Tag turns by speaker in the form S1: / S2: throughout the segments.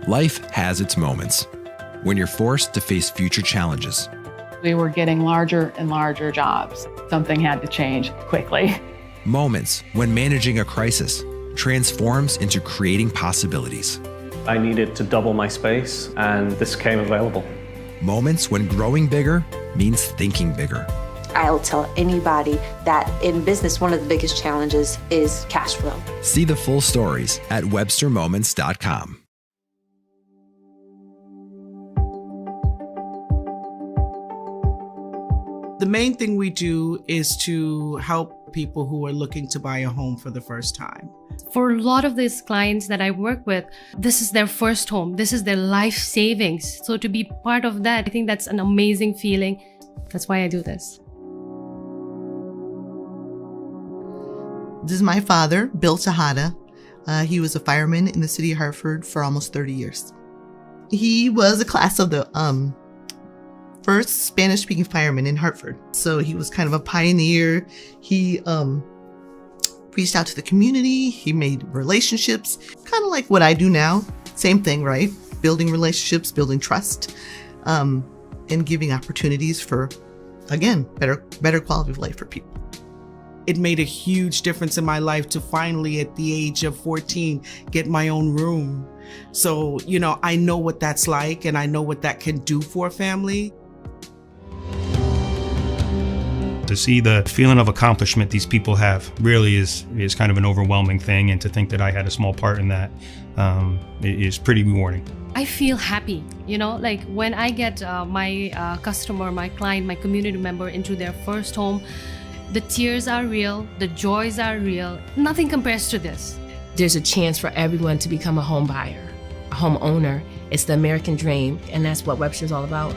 S1: Life has its moments when you're forced to face future challenges.
S2: We were getting larger and larger jobs. Something had to change quickly.
S1: Moments when managing a crisis transforms into creating possibilities.
S3: I needed to double my space, and this came available.
S1: Moments when growing bigger means thinking bigger.
S4: I'll tell anybody that in business, one of the biggest challenges is cash flow.
S1: See the full stories at webstermoments.com.
S5: The main thing we do is to help people who are looking to buy a home for the first time.
S6: For a lot of these clients that I work with, this is their first home. This is their life savings. So to be part of that, I think that's an amazing feeling. That's why I do this.
S7: This is my father, Bill Tejada. He was a fireman in the city of Hartford for almost 30 years. He was a class of the first Spanish-speaking fireman in Hartford. So he was kind of a pioneer. He reached out to the community. He made relationships, kind of like what I do now. Same thing, right? Building relationships, building trust, and giving opportunities for, again, better quality of life for people.
S5: It made a huge difference in my life to finally, at the age of 14, get my own room. So, I know what that's like, and I know what that can do for a family.
S8: To see the feeling of accomplishment these people have really is kind of an overwhelming thing, and to think that I had a small part in that is pretty rewarding.
S6: I feel happy, like when I get my customer, my client, my community member into their first home, the tears are real, the joys are real. Nothing compares to this.
S9: There's a chance for everyone to become a home buyer, a homeowner. It's the American dream, and that's what Webster's all about.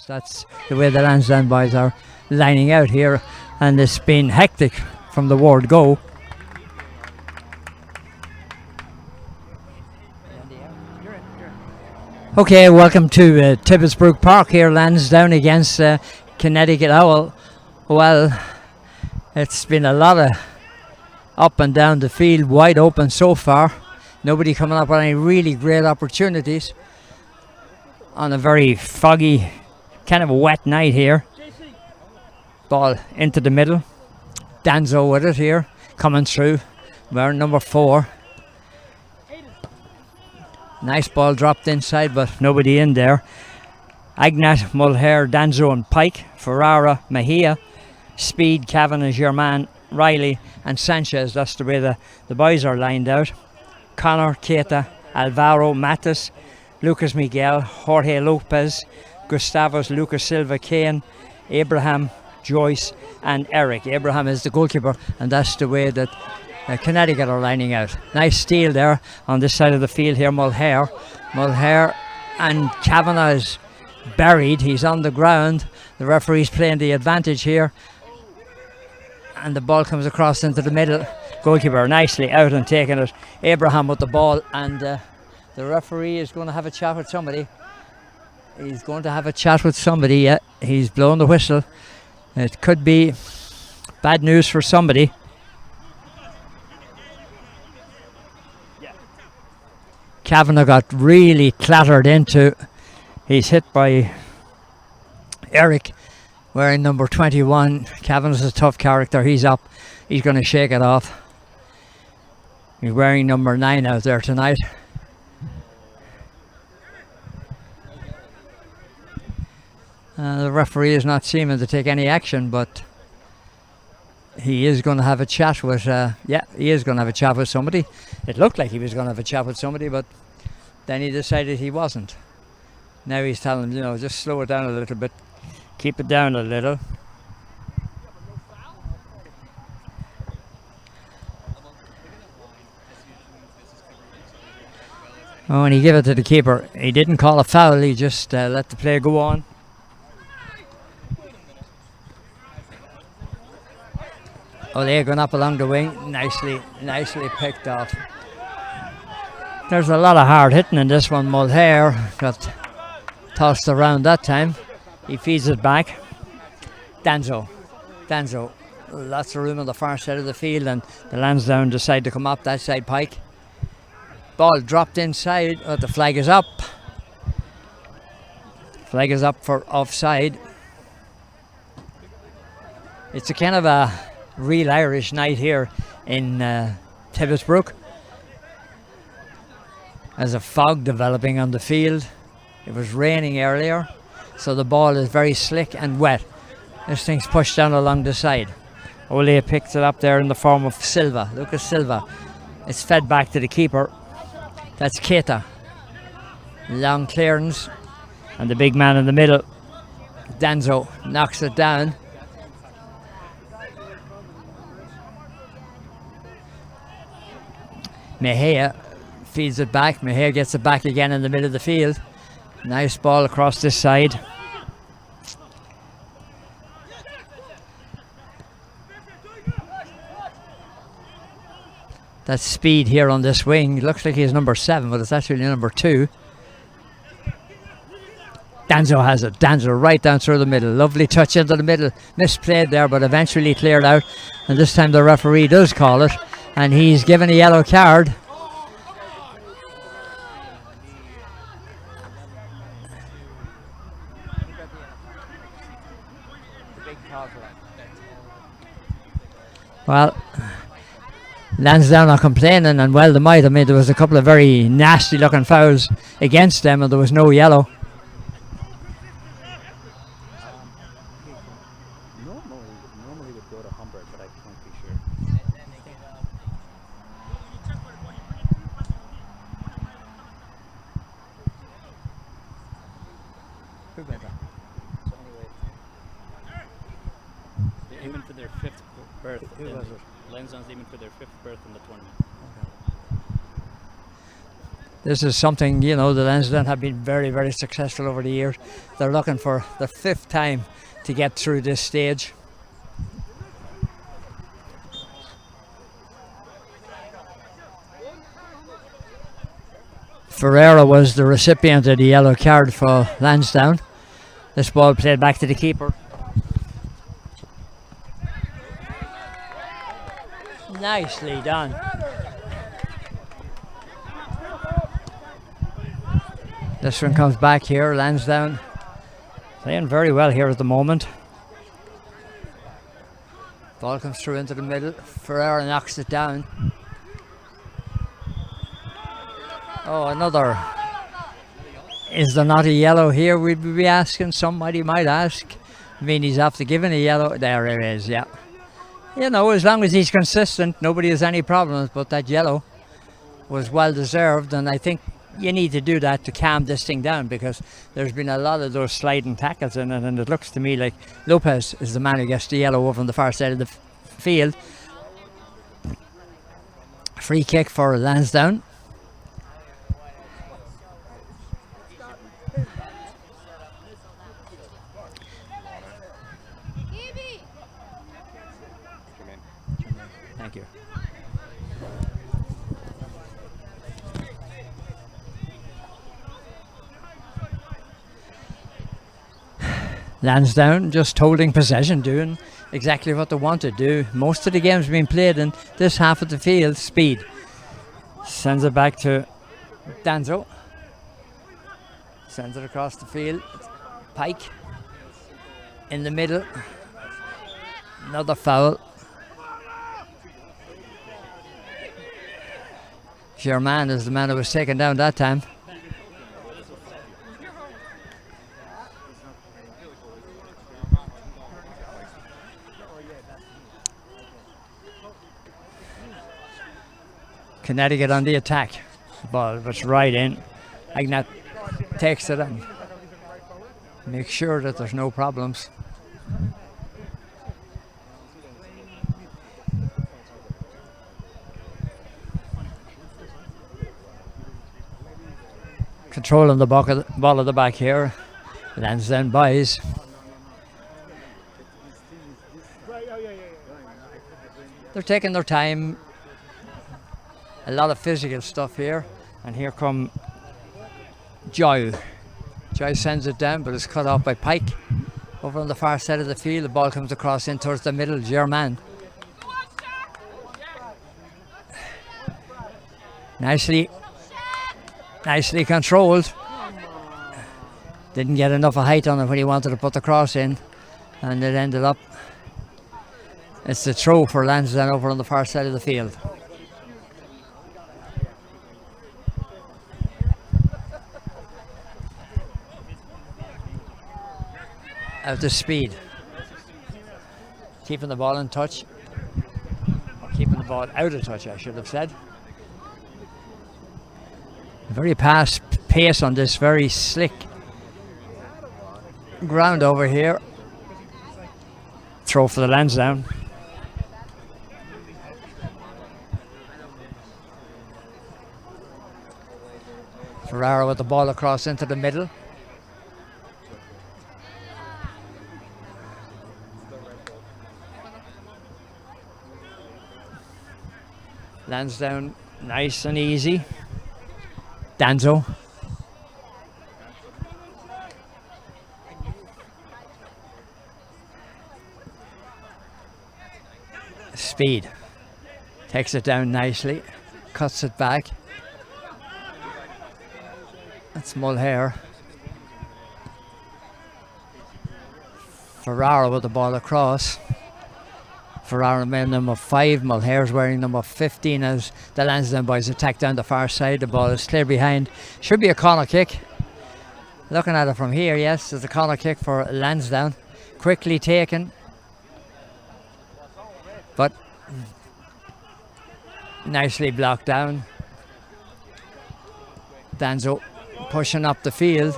S10: That's the way the Lansdowne boys are lining out here, and it's been hectic from the word go. Okay, welcome to Tibbetsbrook Park here, Lansdowne against Connecticut Owl. Well, it's been a lot of up and down the field, wide open so far. Nobody coming up with any really great opportunities on a very foggy, kind of a wet night here. Ball into the middle. Danzo with it here, coming through. We're number 4. Nice ball dropped inside, but nobody in there. Agnat, Mulher, Danzo and Pike, Ferrara, Mejia, Speed, Kavanagh, Germain, Riley and Sanchez. That's the way the boys are lined out. Connor, Keita, Alvaro, Matis, Lucas Miguel, Jorge Lopez, Gustavos, Lucas Silva, Kane, Abraham, Joyce and Eric. Abraham is the goalkeeper, and that's the way that Connecticut are lining out. Nice steal there on this side of the field here. Mulher and Kavanagh is buried. He's on the ground. The referee's playing the advantage here, and the ball comes across into the middle. Goalkeeper nicely out and taking it. Abraham with the ball, and the referee is going to have a chat with somebody. He's going to have a chat with somebody. Yeah, he's blowing the whistle. It could be bad news for somebody. Kavanagh got really clattered into. He's hit by Eric, wearing number 21. Kavanagh's a tough character. He's up. He's going to shake it off. He's wearing number 9 out there tonight. The referee is not seeming to take any action, but he is going to have a chat with, he is going to have a chat with somebody. It looked like he was going to have a chat with somebody, but then he decided he wasn't. Now he's telling him, just slow it down a little bit, keep it down a little. Oh, and he gave it to the keeper. He didn't call a foul, he just let the play go on. Oh, they're going up along the wing. Nicely picked off. There's a lot of hard hitting in this one. Mulher got tossed around that time. He feeds it back. Danzo. Lots of room on the far side of the field, and the Lansdowne decide to come up that side. Pike. Ball dropped inside. Oh, the flag is up. Flag is up for offside. It's a kind of a real Irish night here in Tibbetsbrook. There's a fog developing on the field. It was raining earlier, so the ball is very slick and wet. This thing's pushed down along the side. Ole picks it up there in the form of Silva, Lucas Silva. It's fed back to the keeper. That's Keita. Long clearance, and the big man in the middle, Danzo, knocks it down. Mejia feeds it back. Mejia gets it back again in the middle of the field. Nice ball across this side. That's Speed here on this wing. Looks like he's number 7, but it's actually number 2. Danzo has it. Danzo right down through the middle. Lovely touch into the middle. Misplayed there, but eventually cleared out. And this time the referee does call it, and he's given a yellow card. Well, Lansdowne are complaining, and well they might. I mean, there was a couple of very nasty looking fouls against them, and there was no yellow.
S11: Normally would go to Humbert, but I can't be sure. They're aiming for their 5th berth. Lansdowne's aiming for their 5th berth in the tournament.
S10: This is something, you know, the Lansdowne have been very, very successful over the years. They're looking for the 5th time to get through this stage. Ferreira was the recipient of the yellow card for Lansdowne. This ball played back to the keeper. Nicely done. This one comes back here. Lansdowne playing very well here at the moment. Ball comes through into the middle. Ferreira knocks it down. Oh, another. Is there not a yellow here? We'd be asking. Somebody might ask. I mean, he's after giving a yellow. There it is, yeah. You know, as long as he's consistent, nobody has any problems. But that yellow was well deserved, and I think you need to do that to calm this thing down, because there's been a lot of those sliding tackles in it, and it looks to me like Lopez is the man who gets the yellow over on the far side of the field. Free kick for Lansdowne. Thank you. Lansdowne just holding possession, doing exactly what they want to do. Most of the game's been played in this half of the field. Speed sends it back to Danzo. Sends it across the field. Pike in the middle. Another foul. Germain is the man who was taken down that time. Connecticut on the attack. Ball was right in. Ignat takes it and makes sure that there's no problems. Controlling the ball at the back here. Lansdowne buys. They're taking their time. A lot of physical stuff here. And here come Joy. Joy sends it down, but it's cut off by Pike. Over on the far side of the field, the ball comes across in towards the middle. Germain. Nicely controlled. Didn't get enough of height on it when he wanted to put the cross in, and it ended up. It's the throw for Lansdowne over on the far side of the field. Out of speed. Keeping the ball in touch. Or keeping the ball out of touch, I should have said. Very fast pace on this very slick ground over here. Throw for the Lansdowne. Ferrara with the ball across into the middle. Lansdowne nice and easy. Danzo. Speed. Takes it down nicely. Cuts it back. That's Mulhare. Ferrara with the ball across. Ferrara wearing number 5, Mulhare's wearing number 15 as the Lansdowne boys attack down the far side. The ball is clear behind. Should be a corner kick. Looking at it from here, yes, it's a corner kick for Lansdowne. Quickly taken. But nicely blocked down. Danzo pushing up the field.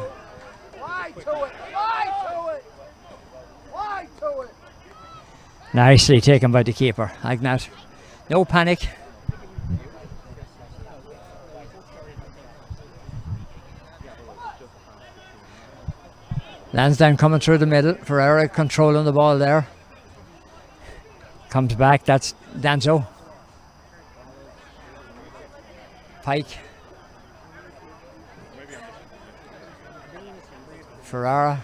S10: Nicely taken by the keeper, Ignat. No panic. Lansdowne coming through the middle. Ferreira controlling the ball there. Comes back, that's Danzo. Pike. Ferrara.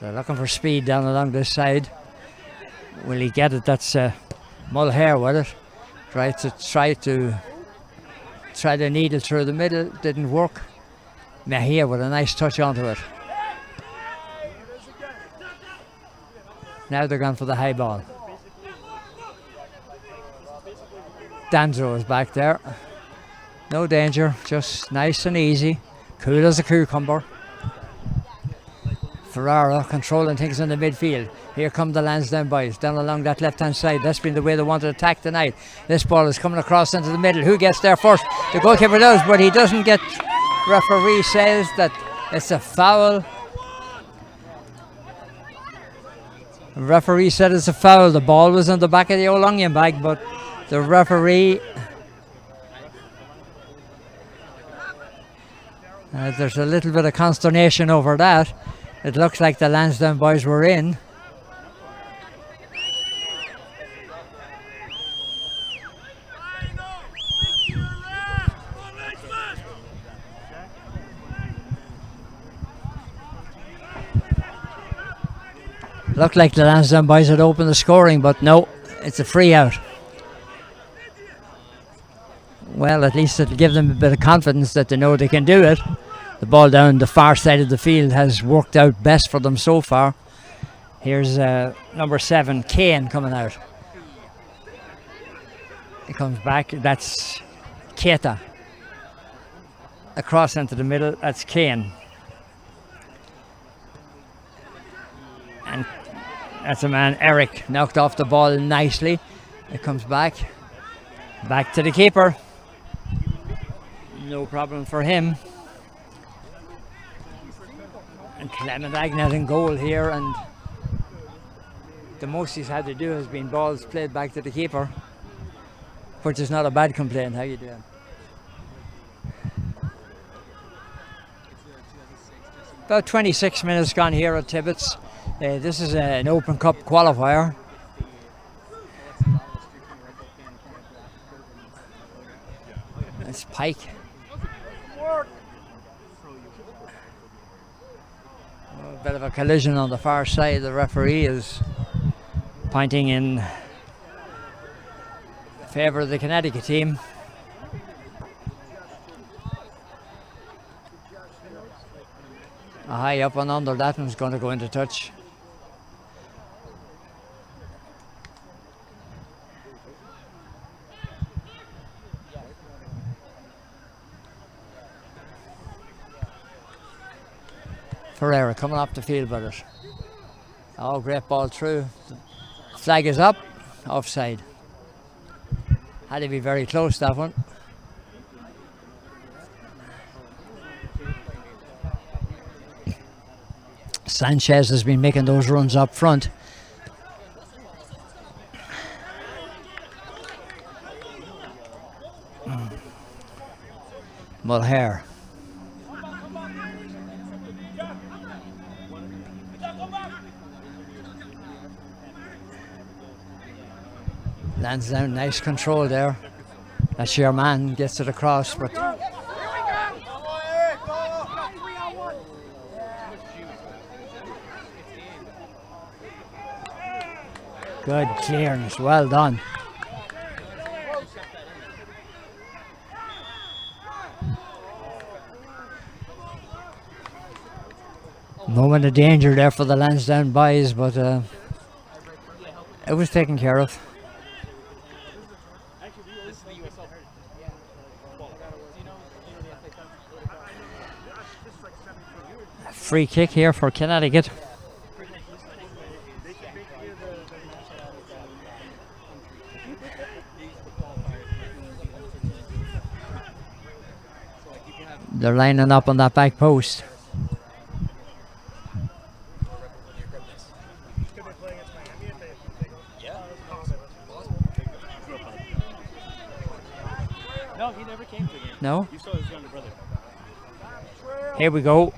S10: They're looking for speed down along this side. Will he get it? That's Mulhare with it. Try the needle through the middle. Didn't work. Mejia with a nice touch onto it. Now they're going for the high ball. Danzo is back there. No danger, just nice and easy. Cool as a cucumber. Ferrara controlling things in the midfield. Here come the Lansdowne boys down along that left hand side. That's been the way they want to attack tonight. This ball is coming across into the middle. Who gets there first? The goalkeeper does, but he doesn't get. Referee says that it's a foul. Referee said it's a foul. The ball was in the back of the old onion bag, but the referee. There's a little bit of consternation over that. It looks like the Lansdowne boys were in. Looked like the Lansdowne boys had opened the scoring, but no, it's a free out. Well, at least it'll give them a bit of confidence that they know they can do it. The ball down the far side of the field has worked out best for them so far. Here's number 7, Kane, coming out. He comes back, that's Keita. Across into the middle, that's Kane. And that's a man, Eric, knocked off the ball nicely. It comes back to the keeper. No problem for him. And Clement Agnet in goal here, and the most he's had to do has been balls played back to the keeper, which is not a bad complaint. How you doing? About 26 minutes gone here at Tibbetts. This is an Open Cup qualifier. It's Pike. A bit of a collision on the far side. The referee is pointing in favour of the Connecticut team. A high up and under, that one's going to go into touch. Ferreira coming up the field with it. Oh, great ball through. The flag is up. Offside. Had to be very close, that one. Sanchez has been making those runs up front. Mulhare. Lansdowne, nice control there. That's your man, gets it across, but good clearance, well done. Moment of danger there for the Lansdowne boys, but it was taken care of. Free kick here for Connecticut. They're lining up on that back post.
S11: No, he never came to the game.
S10: No?
S11: You saw his younger brother.
S10: Here we go.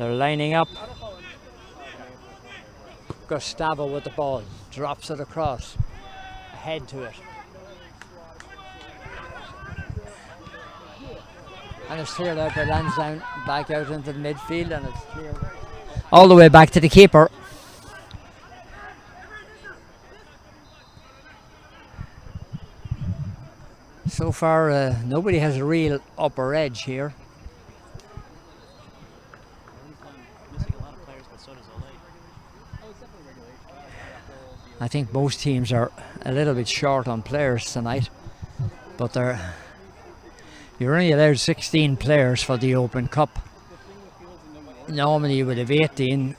S10: They're lining up. Gustavo with the ball, drops it across, ahead to it. And it's cleared out by Lansdowne, back out into the midfield, and it's cleared all the way back to the keeper. So far, nobody has a real upper edge here. I think most teams are a little bit short on players tonight, but you're only allowed 16 players for the Open Cup. Normally you would have 18.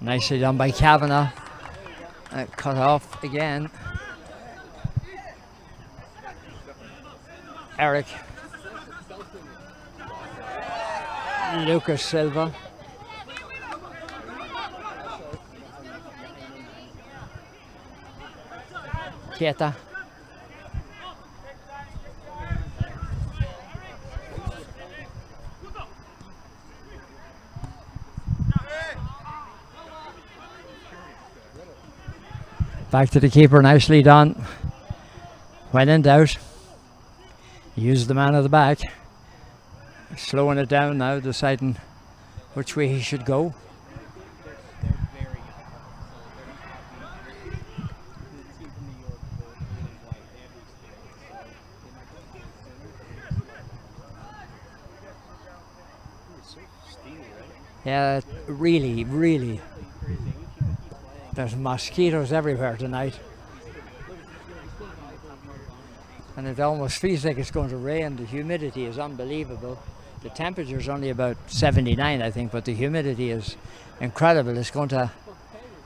S10: Nicely done by Kavanagh. Cut off again. Eric. Lucas Silva. Keita. Back to the keeper, nicely done. When in doubt, use the man at the back. Slowing it down now, deciding which way he should go. Yeah, really, really. There's mosquitoes everywhere tonight. And it almost feels like it's going to rain. The humidity is unbelievable. The temperature is only about 79, I think, but the humidity is incredible. It's going to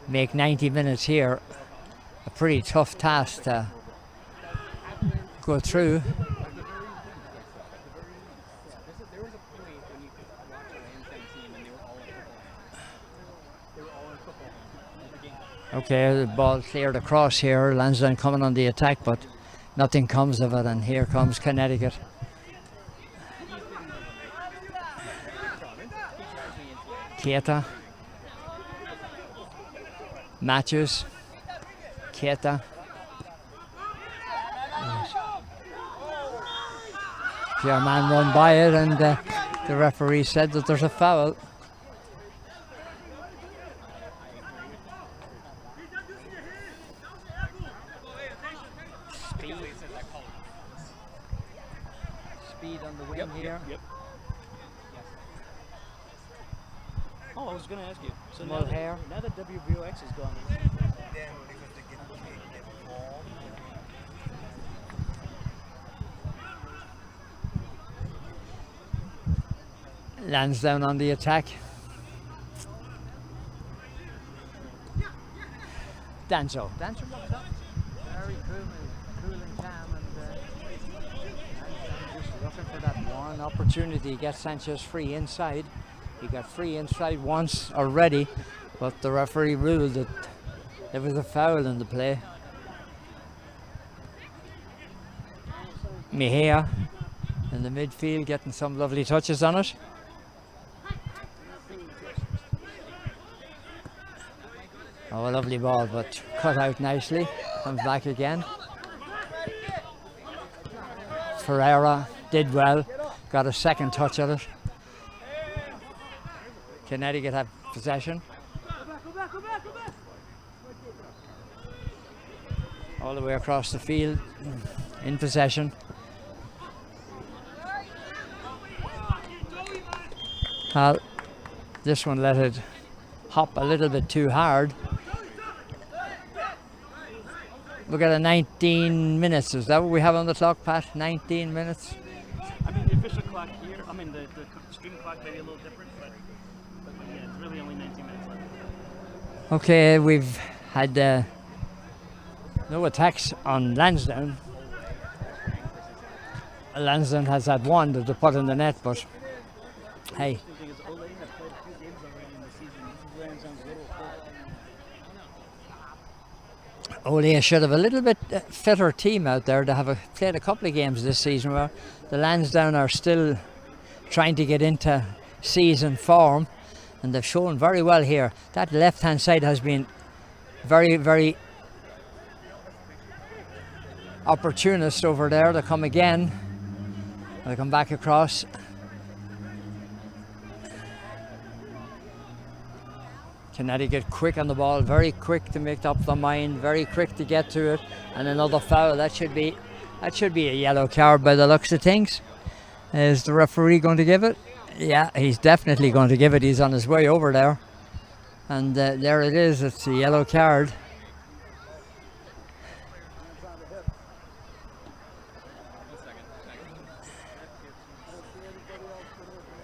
S10: make 90 minutes here a pretty tough task to go through. Okay, the ball cleared across here. Lansdowne coming on the attack, but nothing comes of it, and here comes Connecticut. Keita. Matthews. Keita. Your man run by it, and the referee said that there's a foul. Speed on the wing here.
S11: Yep. Oh, I was going to ask you. So
S10: now
S11: that WBOX is gone.
S10: Lansdowne on the attack. Danzo. Danzo comes up. Very cool and calm, and just looking for that one opportunity to get Sanchez free inside. He got free inside once already, but the referee ruled that there was a foul in the play. Mejia in the midfield getting some lovely touches on it. Oh, a lovely ball, but cut out nicely. Comes back again. Ferreira did well, got a second touch at it. Connecticut have possession. All the way across the field, in possession. Well, this one let it hop a little bit too hard. We've got a 19 minutes. Is that what we have on the clock, Pat? 19 minutes?
S11: I mean, the official clock here, I mean, the stream clock may be a little different, but yeah, it's really only 19 minutes left.
S10: Okay, we've had no attacks on Lansdowne. Lansdowne has had one that they put in the net, but hey. Ole should have a little bit fitter team out there. They have played a couple of games this season where the Lansdowne are still trying to get into season form, and they've shown very well here. That left hand side has been very, very opportunist over there. They come again. They come back across. Connecticut quick on the ball, very quick to make up their mind, very quick to get to it, and another foul. That should be a yellow card by the looks of things. Is the referee going to give it? Yeah, he's definitely going to give it. He's on his way over there, and there it is. It's a yellow card.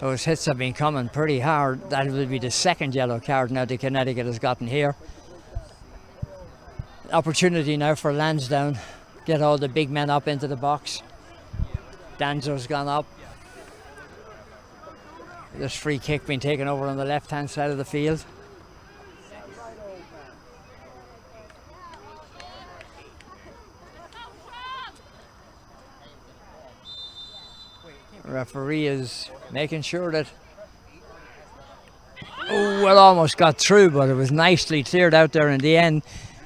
S10: Those hits have been coming pretty hard. That will be the second yellow card now that Connecticut has gotten here. Opportunity now for Lansdowne. Get all the big men up into the box. Danzo's gone up. This free kick being taken over on the left-hand side of the field. Referee is making sure that it almost got through, but it was nicely cleared out there in the end.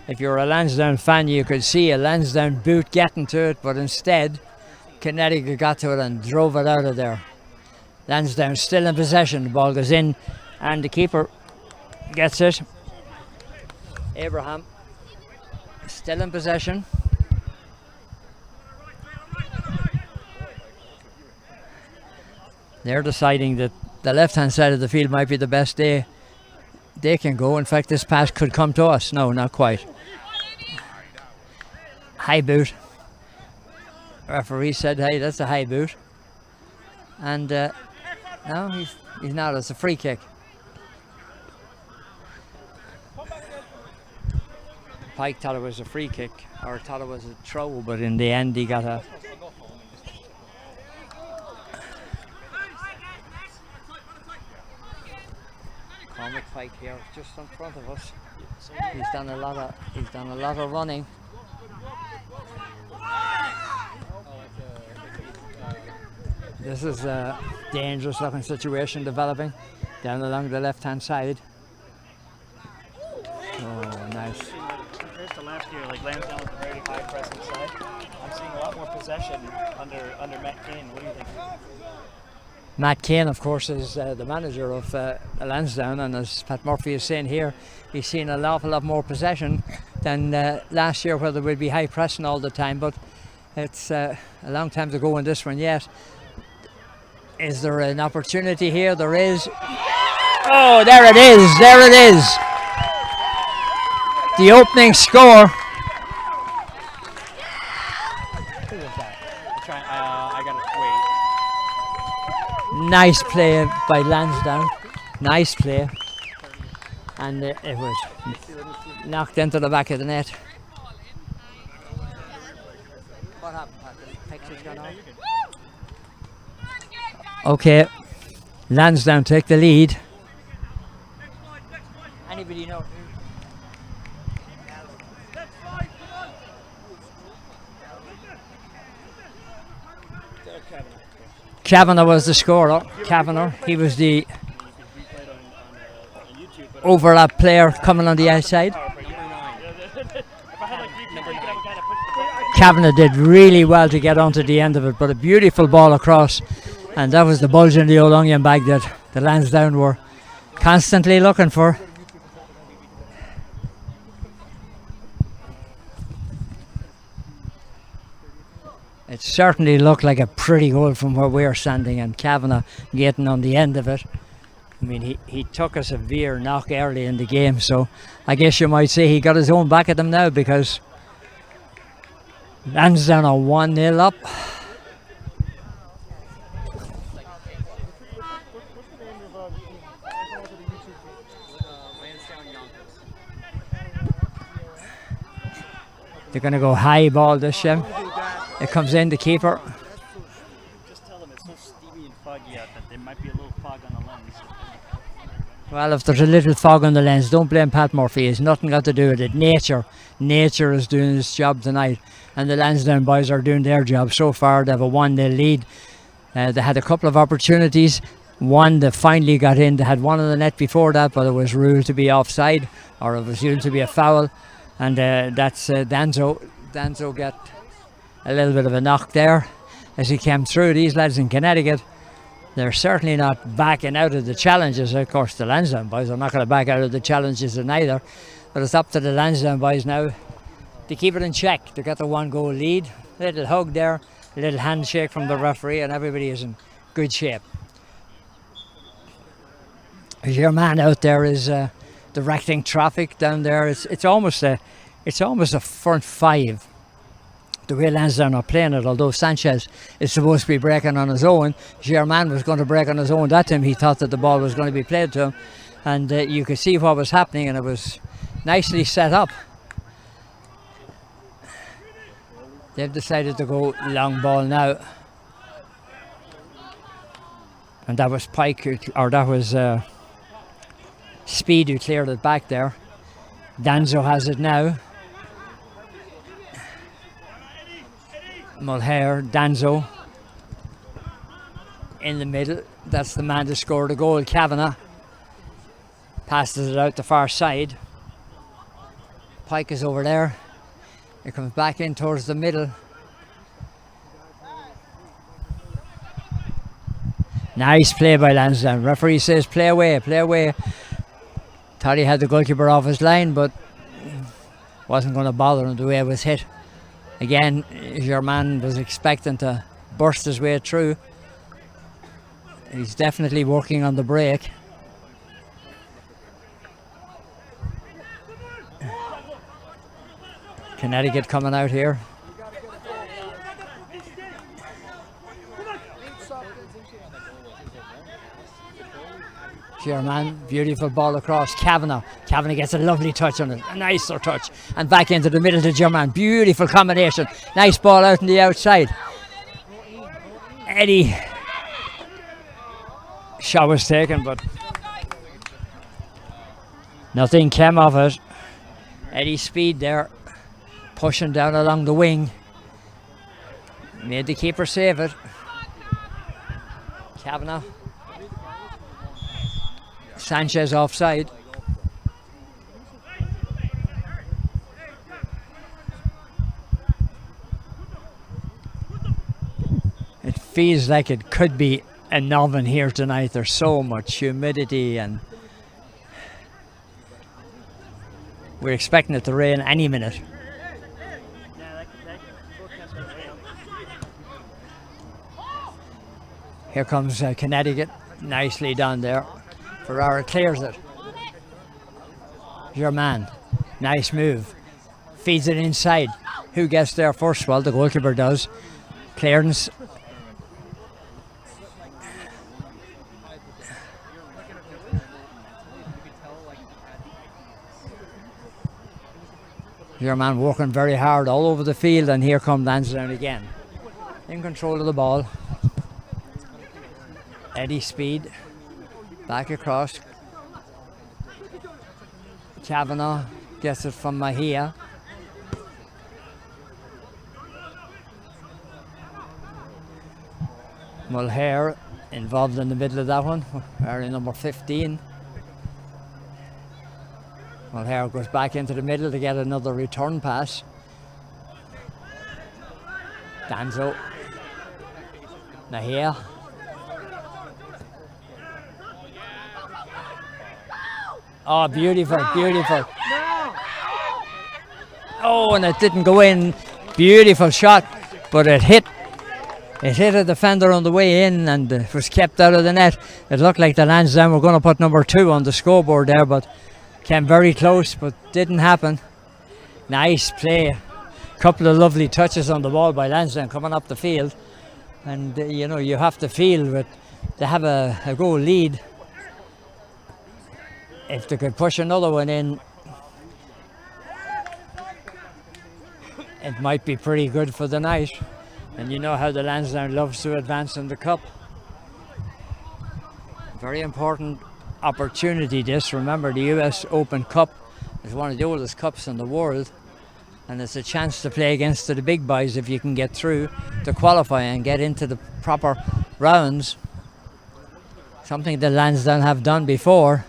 S10: If you're a Lansdowne fan, you could see a Lansdowne boot getting to it, but instead Connecticut got to it and drove it out of there. Lansdowne still in possession. The ball goes in and the keeper gets it. Abraham still in possession. They're deciding that the left-hand side of the field might be the best they can go. In fact, this pass could come to us. No, not quite. High boot. Referee said, hey, that's a high boot. And no, he's not. It's a free kick. Pike thought it was a free kick, or thought it was a throw, but in the end he got a... Cormac Pike here, just in front of us. He's done a lot of running. This is a dangerous looking situation developing down along the left hand side. Oh, nice.
S11: Compared to last year, like Lansdowne with a very high pressing side, I'm seeing a lot more possession under Matt Kane. What do you think?
S10: Matt Kane, of course, is the manager of Lansdowne, and as Pat Murphy is saying here, he's seen an awful lot more possession than last year, where there would be high pressing all the time. But it's a long time to go in this one yet. Is there an opportunity here? There is. Oh, there it is. There it is. The opening score.
S11: Who was that? I got to wait.
S10: Nice play by Lansdowne. Nice play. And it was knocked into the back of the net. What happened, Pat? The picture's gone off? Okay, Lansdowne take the lead. Anybody know? Kavanagh was the scorer. Kavanagh, he was the overlap player coming on the outside. Kavanagh did really well to get onto the end of it, but a beautiful ball across, and that was the bulge in the old onion bag that the Lansdowne were constantly looking for. It certainly looked like a pretty goal from where we are standing, and Kavanagh getting on the end of it. I mean, he took a severe knock early in the game, so I guess you might say he got his own back at them now, because Lansdowne are 1-0 up. They're going to go high ball this time. It comes in, the keeper.
S11: Just tell them it's so steamy and foggy out that there might be a little fog on the lens.
S10: Well, if there's a little fog on the lens, don't blame Pat Murphy. It's nothing got to do with it. Nature nature is doing its job tonight, and the Lansdowne boys are doing their job. So far they have a 1-0 lead. They had a couple of opportunities. One that finally got in. They had one on the net before that, but it was ruled to be offside, or it was ruled to be a foul, and that's Danzo. Danzo got a little bit of a knock there as he came through. These lads in Connecticut, they're certainly not backing out of the challenges. Of course, the Lansdowne boys are not going to back out of the challenges either, but it's up to the Lansdowne boys now to keep it in check. They got the 1-goal lead. Little hug there, a little handshake from the referee, and everybody is in good shape. Your man out there is directing traffic down there. It's almost a front five. The way Lansdowne are playing it, although Sanchez is supposed to be breaking on his own, German was going to break on his own that time. He thought that the ball was going to be played to him, and you could see what was happening, and it was nicely set up. They've decided to go long ball now, and that was Pike, or that was Speed who cleared it back there. Danzo has it now. Mulher, Danzo in the middle. That's the man that scored a goal. Kavanagh passes it out the far side. Pike is over there. It comes back in towards the middle. Nice play by Lansdowne. Referee says play away, play away. Thought he had the goalkeeper off his line, but wasn't going to bother him the way it was hit. Again, your man was expecting to burst his way through. He's definitely working on the break. Connecticut coming out here. German, beautiful ball across. Kavanagh gets a lovely touch on it, a nicer touch, and back into the middle to German. Beautiful combination. Nice ball out on the outside. Eddie shot was taken, but nothing came of it. Eddie Speed there, pushing down along the wing. Made the keeper save it. Kavanagh. Sanchez offside. It feels like it could be an oven here tonight. There's so much humidity, and we're expecting it to rain any minute. Here comes Connecticut, nicely done there. Ferrara clears it. German, nice move. Feeds it inside. Who gets there first? Well, the goalkeeper does. Clearance. German working very hard all over the field, and here comes Lansdowne again. In control of the ball. Eddie Speed. Back across. Kavanagh gets it from Mahia. Mulher involved in the middle of that one, area number 15. Mulher goes back into the middle to get another return pass. Danzo. Mahia. Oh, beautiful, beautiful. Oh, and it didn't go in. Beautiful shot, but it hit a defender on the way in, and it was kept out of the net. It looked like the Lansdowne were going to put number 2 on the scoreboard there, but came very close, but didn't happen. Nice play. Couple of lovely touches on the ball by Lansdowne coming up the field. And, you know, you have to feel that they have a goal lead. If they could push another one in, it might be pretty good for the night. And you know how the Lansdowne loves to advance in the cup. Very important opportunity this. Remember, the US Open Cup is one of the oldest cups in the world. And it's a chance to play against the big boys if you can get through to qualify and get into the proper rounds. Something that Lansdowne have done before.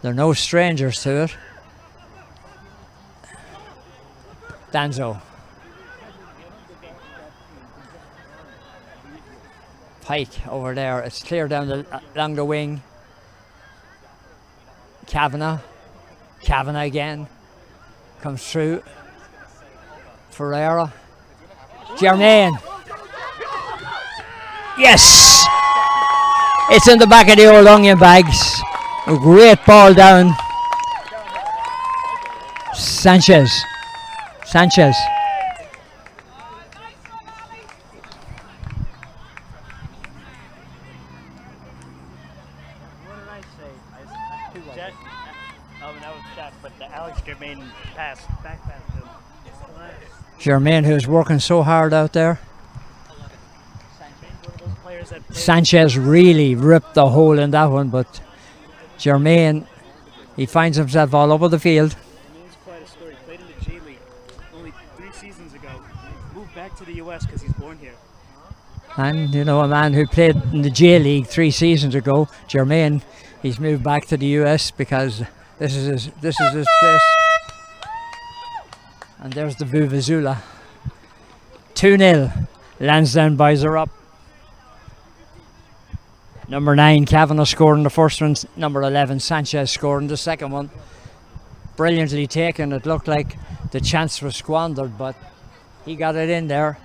S10: They're no strangers to it. Danzo. Pike over there. It's clear down along the wing. Kavanagh. Kavanagh again. Comes through. Ferreira. Germain. Yes! It's in the back of the old onion bags. A great ball down. Sanchez. Sanchez.
S11: What did I say? Jet? Oh, that was Jet, but the Alex Germain pass, back pass to him.
S10: Germain, who's working so hard out there. Sanchez really ripped the hole in that one, but Germain, he finds himself all over the field.
S11: Germain's quite a story. Played in the J League only 3 seasons ago. Moved back to the U.S. because he's born here.
S10: And, you know, a man who played in the J League 3 seasons ago, Germain, he's moved back to the US because this is his place. And there's the Vuvuzela. 2-0. Lansdowne boys are up. Number 9, Kavanagh scored in the first one. Number 11, Sanchez scored in the second one. Brilliantly taken. It looked like the chance was squandered, but he got it in there.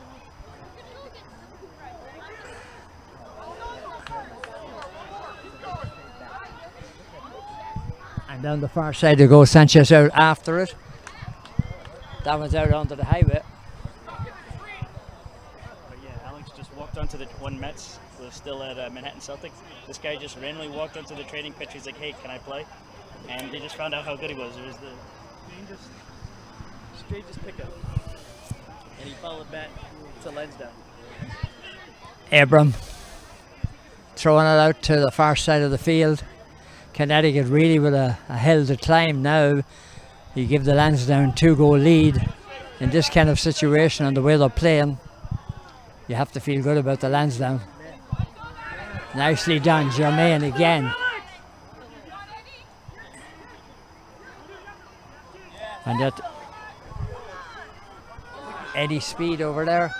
S10: And down the far side to go, Sanchez out after it. That one's out onto the highway.
S11: But yeah, Alex just walked onto the when Mets was still at Manhattan Celtics. This guy just randomly walked onto the training pitch. He's like, "Hey, can I play?" And they just found out how good he was. It was the strangest pickup, and he followed back to Lansdowne.
S10: Abram throwing it out to the far side of the field. Connecticut really with a hill to climb now. You give the Lansdowne 2-goal lead in this kind of situation and the way they're playing. You have to feel good about the Lansdowne. Nicely done, Germain again. And that Eddie Speed over there.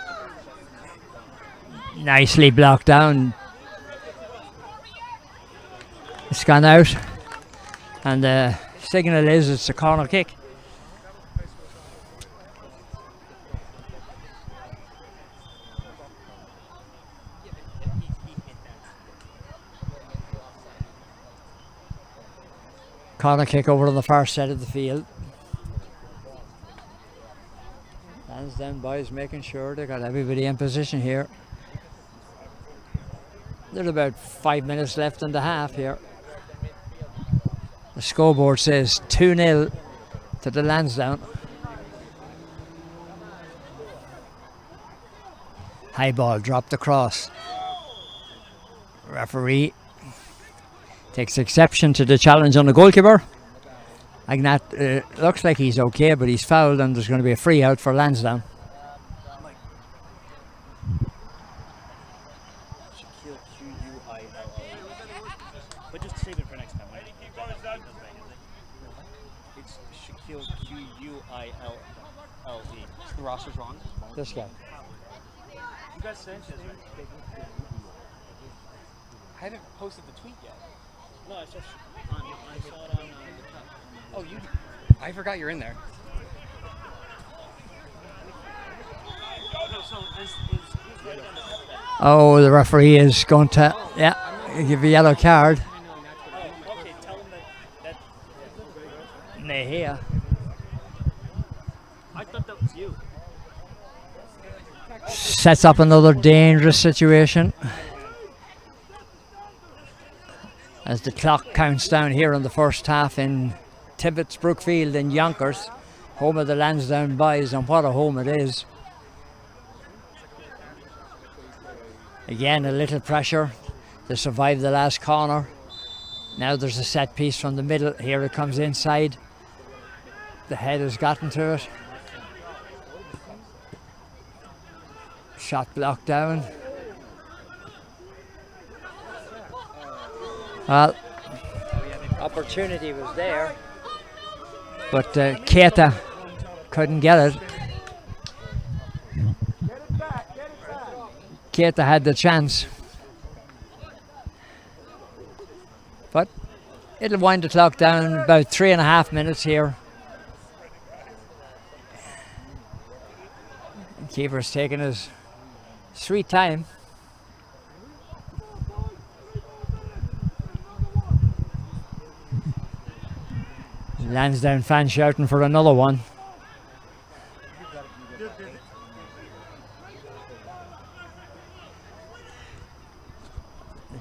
S10: Nicely blocked down. It's gone out. And the signal is it's a corner kick. Corner kick over on the far side of the field. Lansdowne boys making sure they got everybody in position here. There's about 5 minutes left in the half here. The scoreboard says 2-0 to the Lansdowne. High ball dropped across. Referee takes exception to the challenge on the goalkeeper. Agnat looks like he's okay, but he's fouled and there's going to be a free out for Lansdowne.
S11: But just save it for next time. Right? It's Shaquille Quille. The roster's wrong.
S10: This guy.
S11: You got Sanchez, right?
S12: I haven't posted the tweet yet.
S11: No, I saw it on the top.
S12: Oh, you? I forgot you're in there.
S10: Oh, the referee is going to, give a yellow card.
S11: Okay, tell him that
S10: Mejia.
S11: I thought that was you.
S10: Sets up another dangerous situation. As the clock counts down here in the first half in Tibbetts Brookfield in Yonkers, home of the Lansdowne boys, and what a home it is. Again, a little pressure to survive the last corner. Now there's a set piece from the middle. Here it comes inside. The head has gotten to it. Shot blocked down. Well, opportunity was there, but Keita couldn't get it. Keita had the chance, but it'll wind the clock down. About 3.5 minutes here. Keeper's taking his sweet time. Lansdowne fans shouting for another one.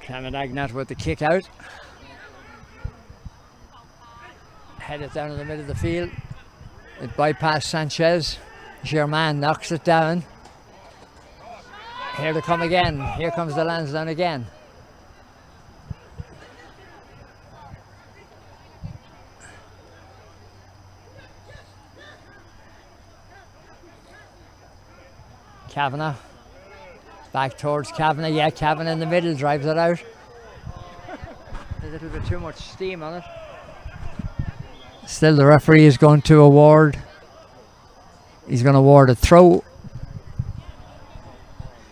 S10: Clement Agnat with the kick out. Headed down in the middle of the field. It bypassed Sanchez. Germain knocks it down. Here they come again. Here comes the Lansdowne again. Kavanagh. Back towards Kavanagh. Yeah, Kavanagh in the middle drives it out. A little bit too much steam on it. Still the referee is going to award. He's going to award a throw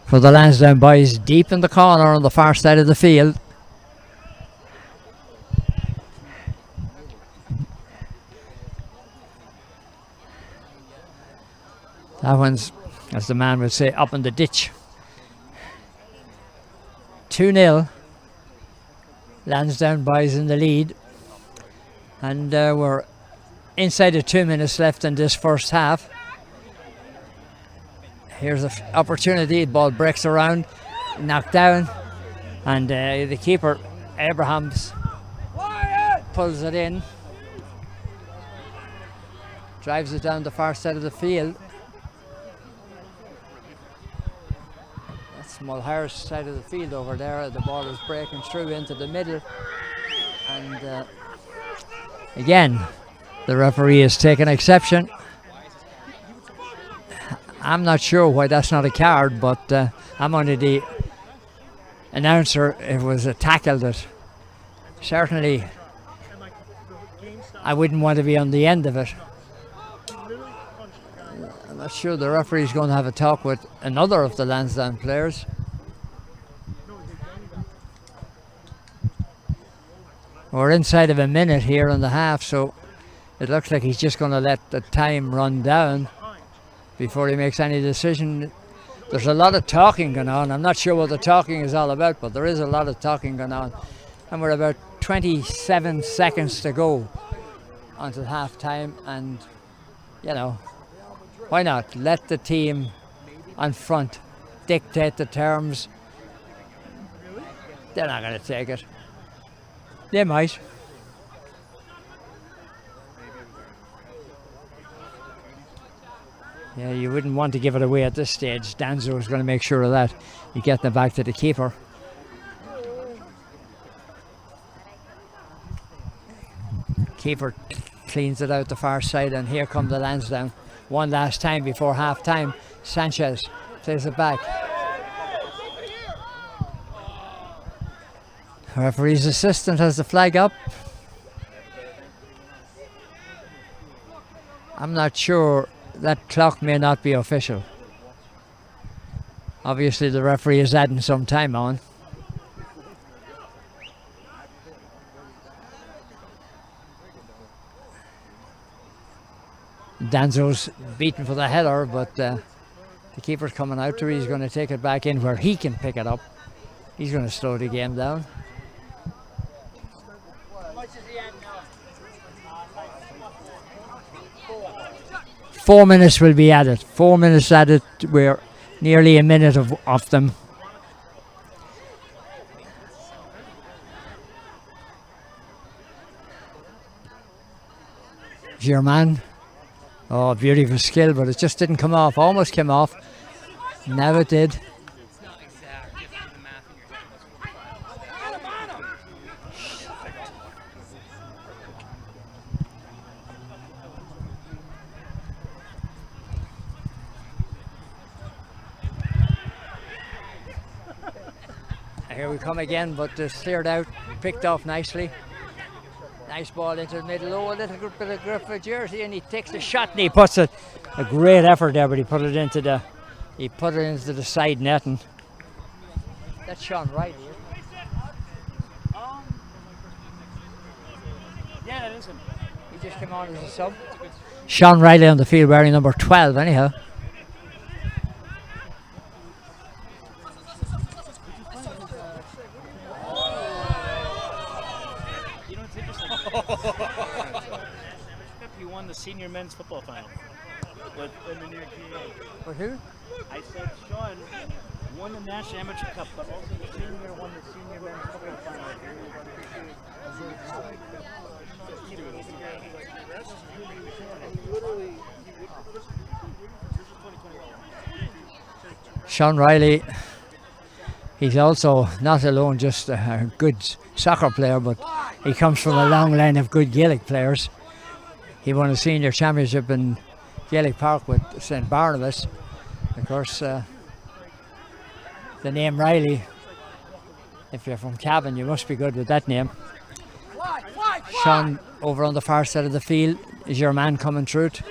S10: for the Lansdowne boys deep in the corner on the far side of the field. That one's, as the man would say, up in the ditch. 2-0. Lansdowne boys in the lead. And we're inside of 2 minutes left in this first half. Here's an opportunity. The ball breaks around, knocked down, and the keeper, Abrahams, pulls it in, drives it down the far side of the field. That's Mulher's side of the field over there. The ball is breaking through into the middle, and again, the referee has taken exception. I'm not sure why that's not a card, but I'm only the announcer. It was a tackle that certainly I wouldn't want to be on the end of it. I'm not sure the referee's going to have a talk with another of the Lansdowne players. We're inside of a minute here in the half, so it looks like he's just going to let the time run down before he makes any decision. There's a lot of talking going on. I'm not sure what the talking is all about, but there is a lot of talking going on. And we're about 27 seconds to go until half time, and you know, why not let the team on front dictate the terms? They're not going to take it. They might. Yeah, you wouldn't want to give it away at this stage. Danzo is going to make sure of that. You get them back to the keeper. Keeper cleans it out the far side, and here come the Lansdowne. One last time before half time. Sanchez plays it back. Referee's assistant has the flag up. I'm not sure. That clock may not be official. Obviously the referee is adding some time on. Danzo's beaten for the header, but the keeper's coming out to it. He's going to take it back in where he can pick it up. He's going to slow the game down. Four minutes will be added. 4 minutes added. We're nearly a minute of them. Germain. Oh, beautiful skill, but it just didn't come off. Almost came off. Now it did. Here we come again, but it's cleared out, picked off nicely. Nice ball into the middle, a little bit of grip for Jersey, and he takes the shot and he puts it. A great effort there, but he put it into the side net, and that's Sean Riley.
S11: Yeah, that is him.
S10: He just came on as a sub. Sean Riley on the field wearing number 12 anyhow.
S11: You know what's interesting? He won the senior men's football final with the New York GA.
S10: With who?
S11: I said Sean won the National Amateur Cup, but also the senior won the senior men's football final.
S10: Sean Riley, he's also not alone just a good soccer player, but he comes from a long line of good Gaelic players. He won a senior championship in Gaelic Park with St. Barnabas. Of course, the name Riley, if you're from Cavan, you must be good with that name. Sean, over on the far side of the field, is your man coming through it.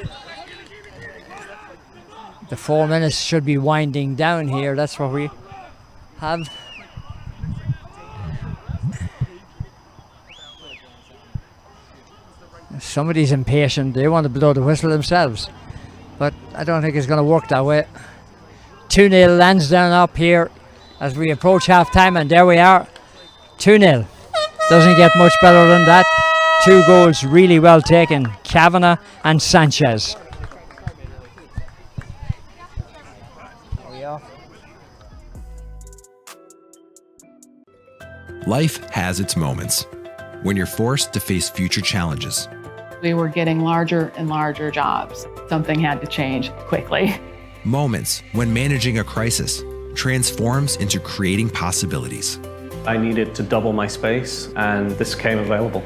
S10: The 4 minutes should be winding down here. That's what we have. Somebody's impatient. They want to blow the whistle themselves. But I don't think it's going to work that way. 2-0 Lansdowne up here as we approach half-time, and there we are. 2-0. Doesn't get much better than that. 2 goals really well taken. Kavanagh and Sanchez.
S1: Life has its moments when you're forced to face future challenges.
S2: We were getting larger and larger jobs. Something had to change quickly.
S1: Moments when managing a crisis transforms into creating possibilities.
S3: I needed to double my space, and this came available.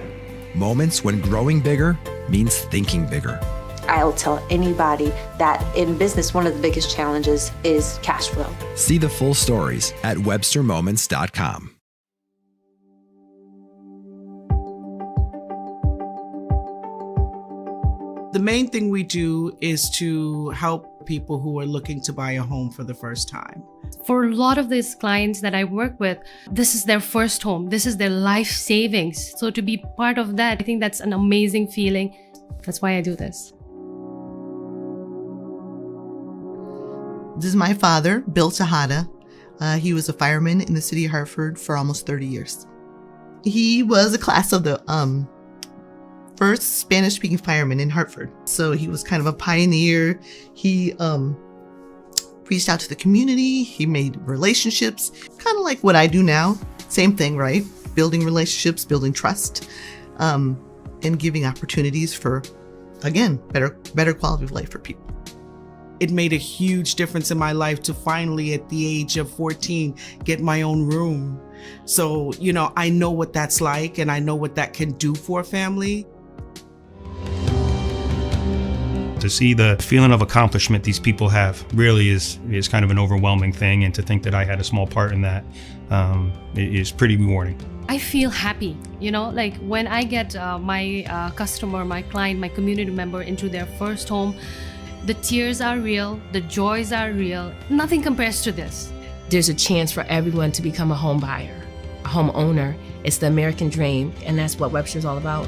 S1: Moments when growing bigger means thinking bigger.
S4: I'll tell anybody that in business, one of the biggest challenges is cash flow.
S1: See the full stories at webstermoments.com.
S5: The main thing we do is to help people who are looking to buy a home for the first time.
S6: For a lot of these clients that I work with, this is their first home. This is their life savings. So to be part of that, I think that's an amazing feeling. That's why I do this.
S7: This is my father, Bill Tejada. He was a fireman in the city of Hartford for almost 30 years. He was a class of the first Spanish-speaking fireman in Hartford. So he was kind of a pioneer. He reached out to the community. He made relationships, kind of like what I do now. Same thing, right? Building relationships, building trust, and giving opportunities for, again, better quality of life for people.
S5: It made a huge difference in my life to finally, at the age of 14, get my own room. So, I know what that's like, and I know what that can do for a family.
S8: To see the feeling of accomplishment these people have really is kind of an overwhelming thing, and to think that I had a small part in that is pretty rewarding.
S6: I feel happy, like when I get my customer, my client, my community member into their first home, the tears are real, the joys are real. Nothing compares to this.
S9: There's a chance for everyone to become a home buyer, a home owner. It's the American dream, and that's what Webster's all about.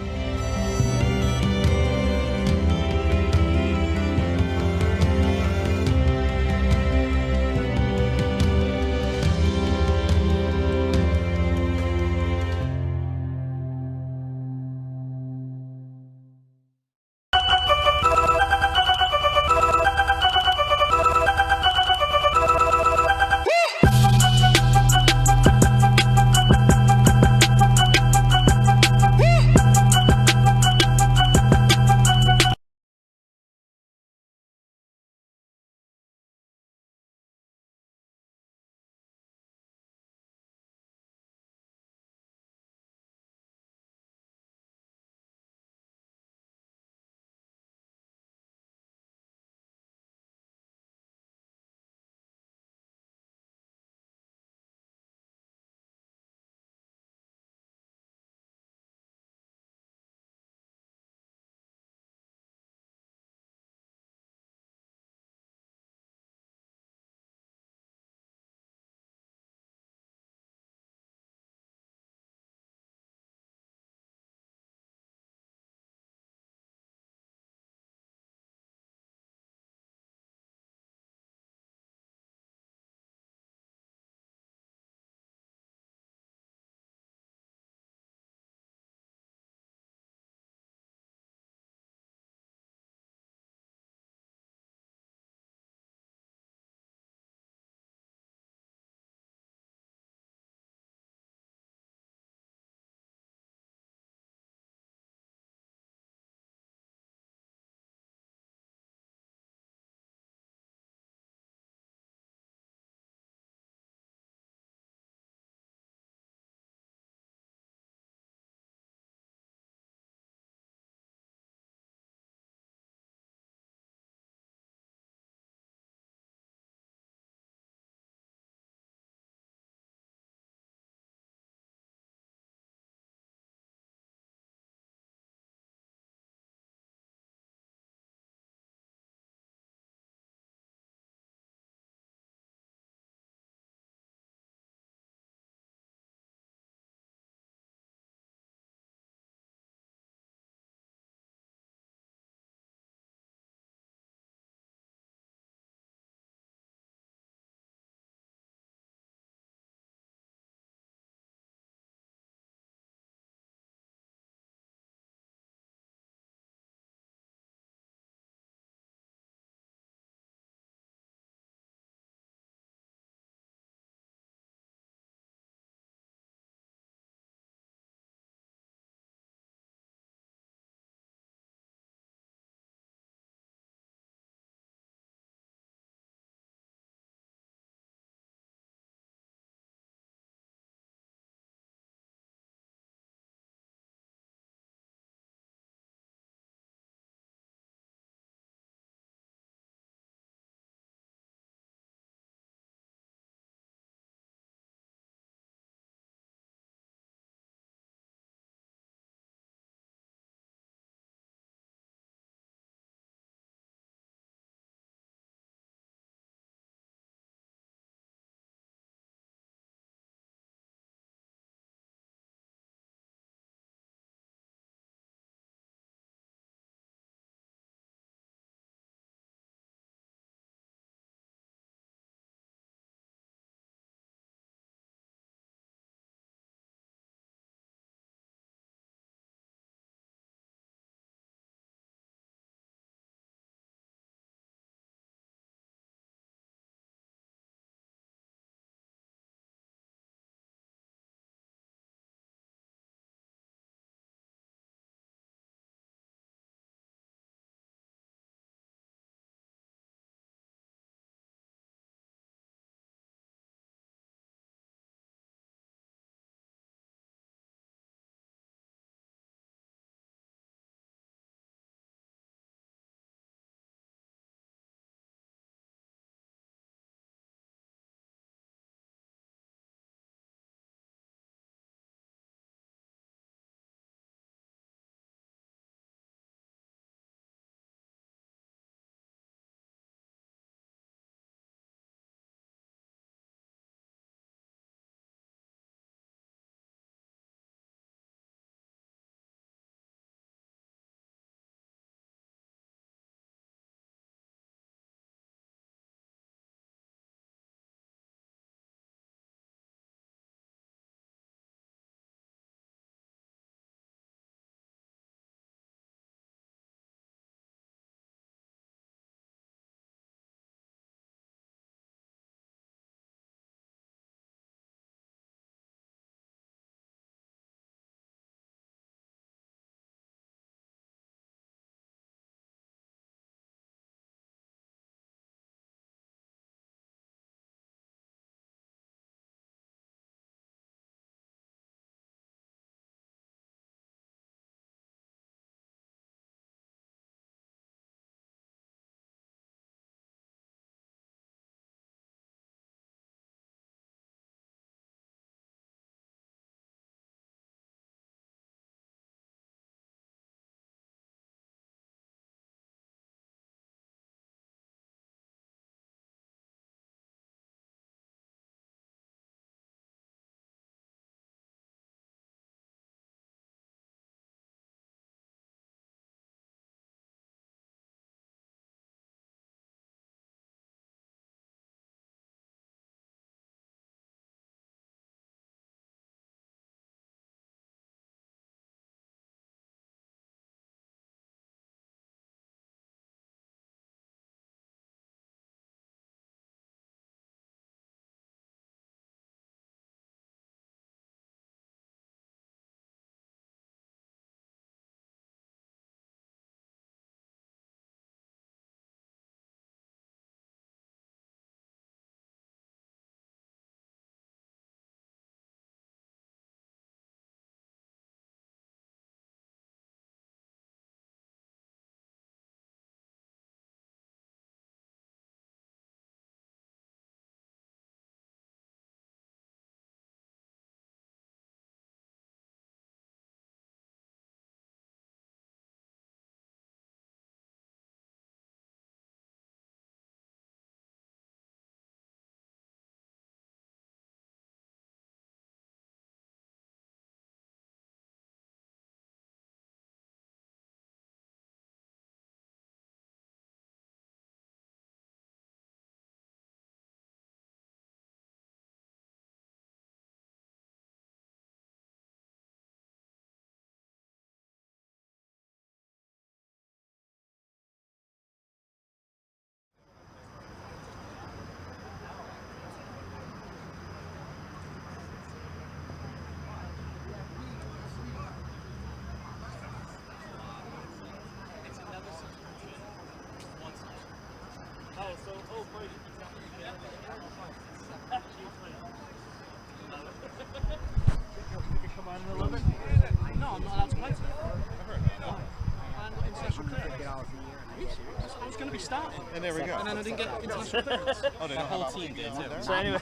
S13: And there we go.
S12: And then I didn't get international clearance.
S13: Oh, they
S12: that
S13: don't
S12: whole
S13: have
S12: team did too.
S11: So anyway,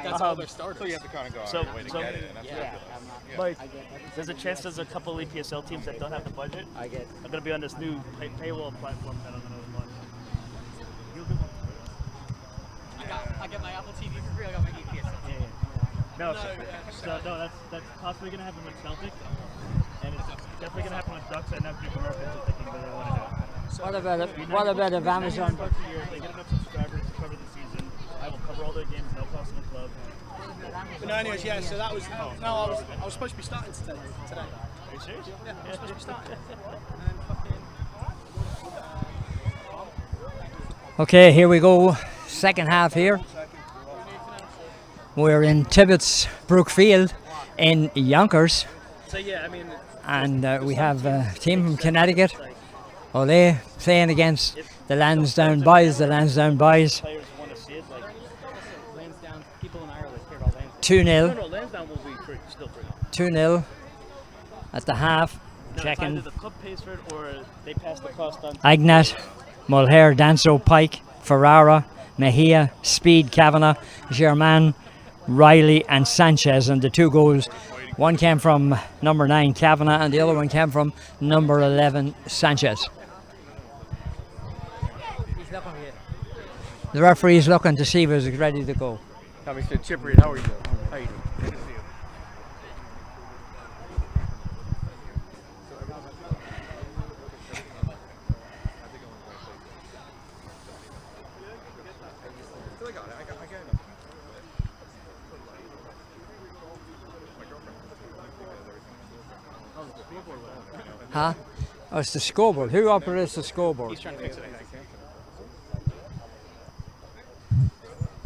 S12: that's all their starters.
S13: So you have to kind of go out
S11: So-
S13: of your way to
S11: so-
S13: get it, and that's
S11: yeah.
S13: ridiculous.
S11: Mike, there's a chance there's a couple EPSL teams that don't have the budget. I'm going to be on this new paywall platform that I'm going to launch.
S12: I get my Apple TV for free. I got my EPSL.
S11: No, that's possibly going to happen with Celtic, and it's definitely going to happen with Ducks. And now people are thinking that they want to do it. So
S10: What about if Amazon?
S11: $99 a year, they get enough subscribers to cover the season. I will cover all their games, no cost in the club.
S12: But no, anyways, yeah. So that was no. I was supposed to be starting today.
S11: Are you serious?
S12: Yeah, I was supposed to be starting.
S10: Okay, here we go. Second half here. We're in Tibbetts Brookfield in Yonkers.
S11: So yeah, I mean,
S10: And we have a team from Connecticut. Ole playing against the Lansdowne boys. The Lansdowne boys.
S11: players want to see it. Like
S12: Lansdowne, people in Ireland care about Lansdowne.
S10: 2-0.
S11: no, Lansdowne will be free, still free.
S10: 2-0 at the half.
S11: No, it's
S10: Checking
S11: either the club pays for it or they pass the cost on.
S10: Agnat, Mulher, Danso, Pike, Ferrara, Mejia, Speed, Kavanagh, Germain, Riley and Sanchez. And the 2 goals, one came from number 9 Kavanagh and the other one came from number 11 Sanchez. The referee is looking to see if he's ready to go.
S12: Mr. Chippery, how are you doing? How are you doing? Good to see you.
S10: Huh? Oh, it's the scoreboard. Who operates the scoreboard?
S12: He's trying to fix it, I think.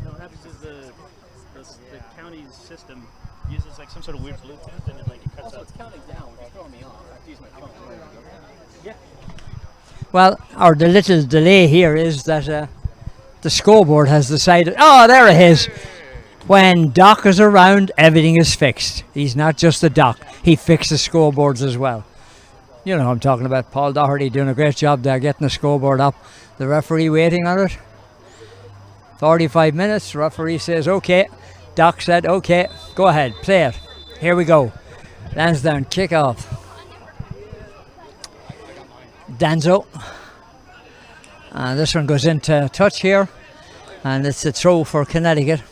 S11: What happens is the county's system uses like some sort of weird Bluetooth and it like it cuts
S12: Also,
S11: out.
S12: it's counting down, which is throwing me off. I have to use my phone. Yeah.
S10: Well, or the little delay here is that the scoreboard has decided, oh, there it is. When Doc is around, everything is fixed. He's not just the Doc. He fixes scoreboards as well. You know what I'm talking about. Paul Doherty doing a great job there, getting the scoreboard up. The referee waiting on it. 45 minutes. Referee says, okay. Doc said, okay, go ahead, play it. Here we go. Lansdowne kick off. Danzo. And this one goes into touch here. And it's a throw for Connecticut.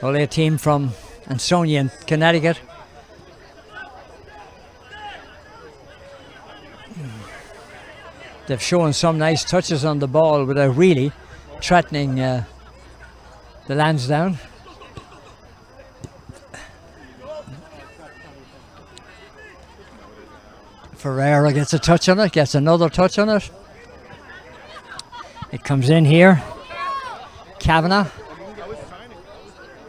S10: Only a team from Ansonian, Connecticut. They've shown some nice touches on the ball without really threatening the Lansdowne. Ferreira gets a touch on it, gets another touch on it. It comes in here. Kavanagh.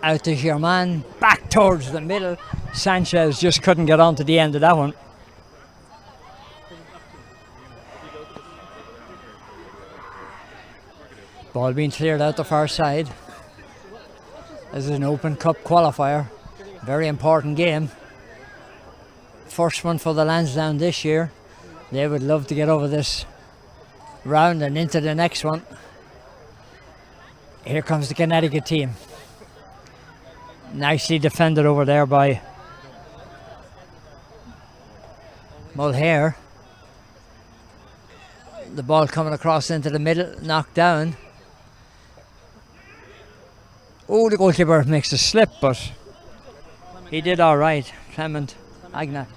S10: Out to Germain, back towards the middle. Sanchez just couldn't get onto the end of that one. Ball being cleared out the far side. This is an Open Cup qualifier. Very important game. First one for the Lansdowne this year. They would love to get over this round and into the next one. Here comes the Connecticut team. Nicely defended over there by Mulher. The ball coming across into the middle, knocked down. Oh, the goalkeeper makes a slip, but he did all right. Clement Agnat.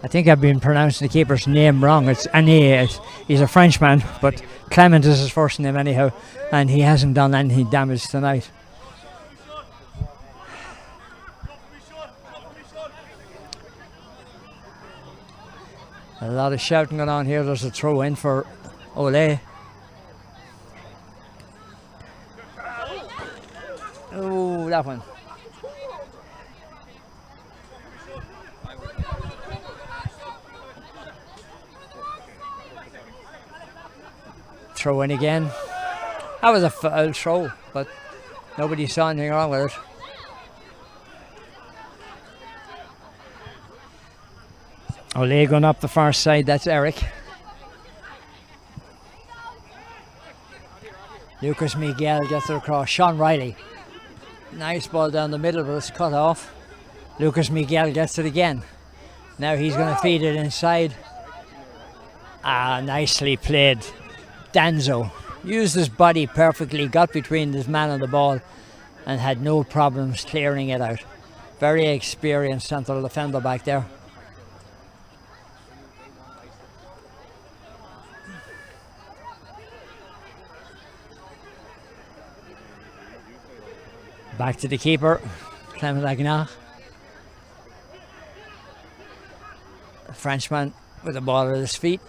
S10: I think I've been pronouncing the keeper's name wrong. It's Ané. He's a Frenchman, but Clement is his first name anyhow, and he hasn't done any damage tonight. A lot of shouting going on here. There's a throw in for Ole. Oh, that one. Throw in again. That was a foul throw, but nobody saw anything wrong with it. Ole going up the far side, that's Eric. Lucas Miguel gets it across. Sean Riley. Nice ball down the middle, but it's cut off. Lucas Miguel gets it again. Now he's going to feed it inside. Nicely played. Danzo used his body perfectly, got between this man and the ball, and had no problems clearing it out. Very experienced central defender back there. Back to the keeper, Clement Aguinar. The Frenchman with the ball at his feet.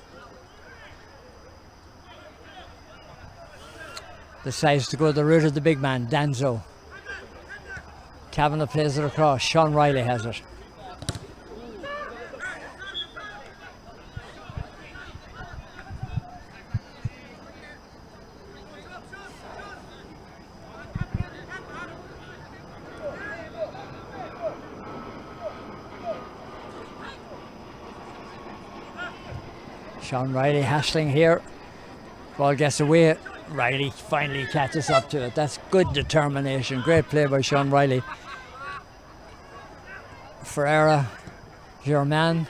S10: Decides to go the route of the big man, Danzo. Kavanagh plays it across. Sean Riley has it. Sean Riley hassling here. Ball gets away. Riley finally catches up to it. That's good determination. Great play by Sean Riley. Ferreira, Germain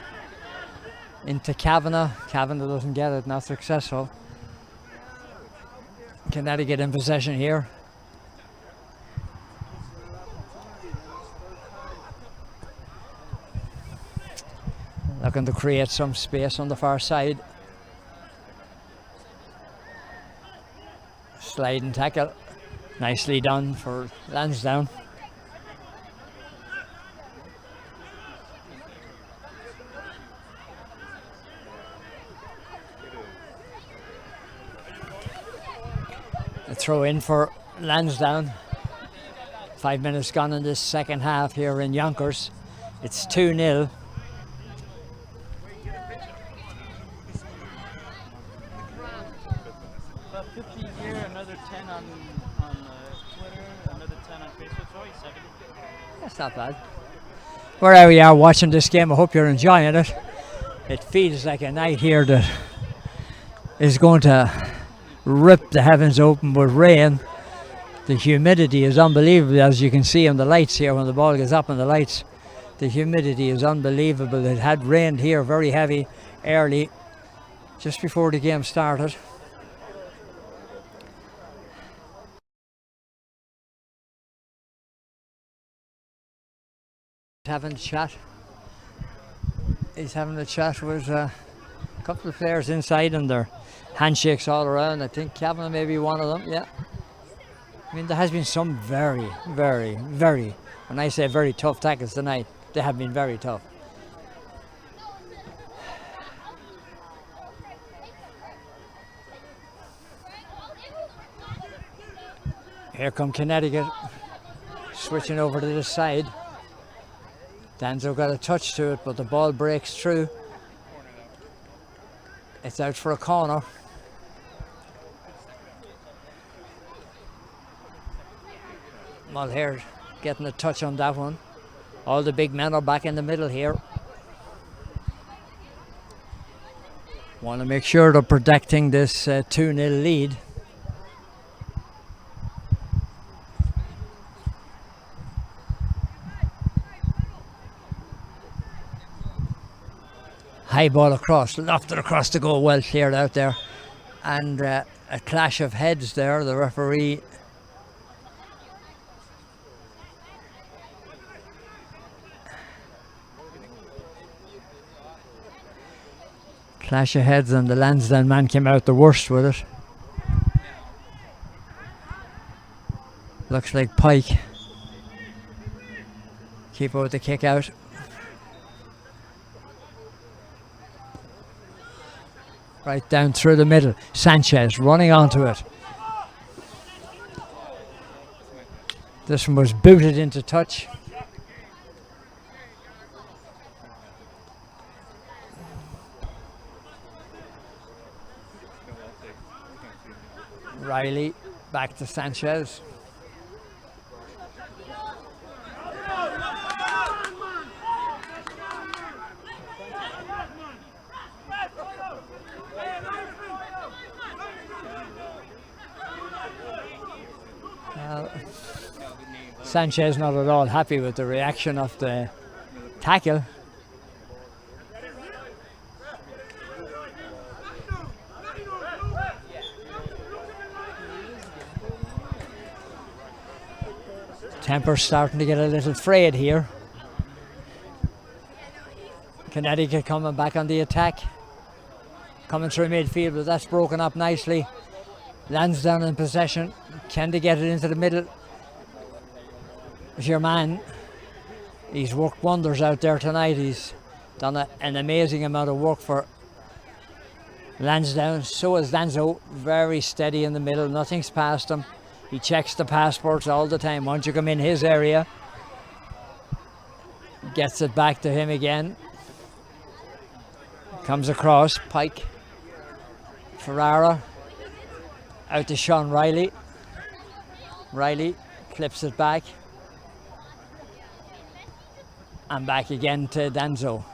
S10: into Kavanagh. Kavanagh doesn't get it, not successful. Connecticut in possession here. Looking to create some space on the far side. Sliding tackle, nicely done for Lansdowne. A throw in for Lansdowne. 5 minutes gone in this second half here in Yonkers. It's 2-0. That's not bad. Wherever we are watching this game, I hope you're enjoying it. It feels like a night here that is going to rip the heavens open with rain. The humidity is unbelievable, as you can see on the lights here when the ball goes up on the lights. The humidity is unbelievable. It had rained here very heavy early, just before the game started. Having a chat. He's having a chat with a couple of players inside, and their handshakes all around. I think Kavanagh may be one of them. Yeah. I mean, there has been some very, when I say very tough tackles tonight, they have been very tough. Here come Connecticut, switching over to this side. Danzo got a touch to it, but the ball breaks through. It's out for a corner. Mulher getting a touch on that one. All the big men are back in the middle here. Want to make sure they're protecting this 2-0 lead. High ball across, lofted across the goal, well cleared out there. And a clash of heads there. The referee clash of heads, and the Lansdowne man came out the worst with it. Looks like Pike. Keeper with the kick out. Right down through the middle. Sanchez running onto it. This one was booted into touch. Riley back to Sanchez. Sanchez not at all happy with the reaction of the tackle. Temper's starting to get a little frayed here. Connecticut coming back on the attack. Coming through midfield, but that's broken up nicely. Lansdowne in possession. Can they get it into the middle? Germain, he's worked wonders out there tonight. He's done an amazing amount of work for Lansdowne. So is Danzo, very steady in the middle. Nothing's past him. He checks the passports all the time. Once you come in his area, gets it back to him again. Comes across, Pike, Ferrara, out to Sean Riley. Riley clips it back. And back again to Danzo.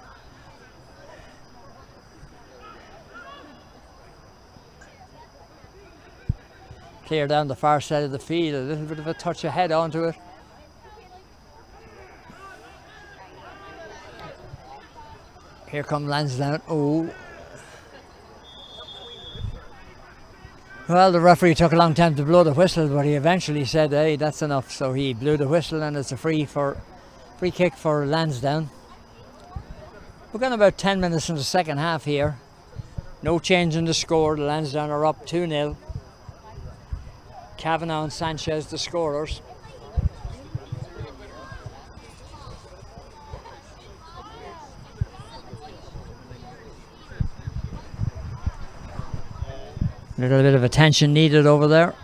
S10: Clear down the far side of the field, a little bit of a touch ahead onto it. Here come Lansdowne. Oh. Well, the referee took a long time to blow the whistle, but he eventually said, hey, that's enough. So he blew the whistle and it's a free kick for Lansdowne. We're going about 10 minutes in the second half here. No change in the score. The Lansdowne are up 2-0. Kavanagh and Sanchez, the scorers. A little bit of attention needed over there.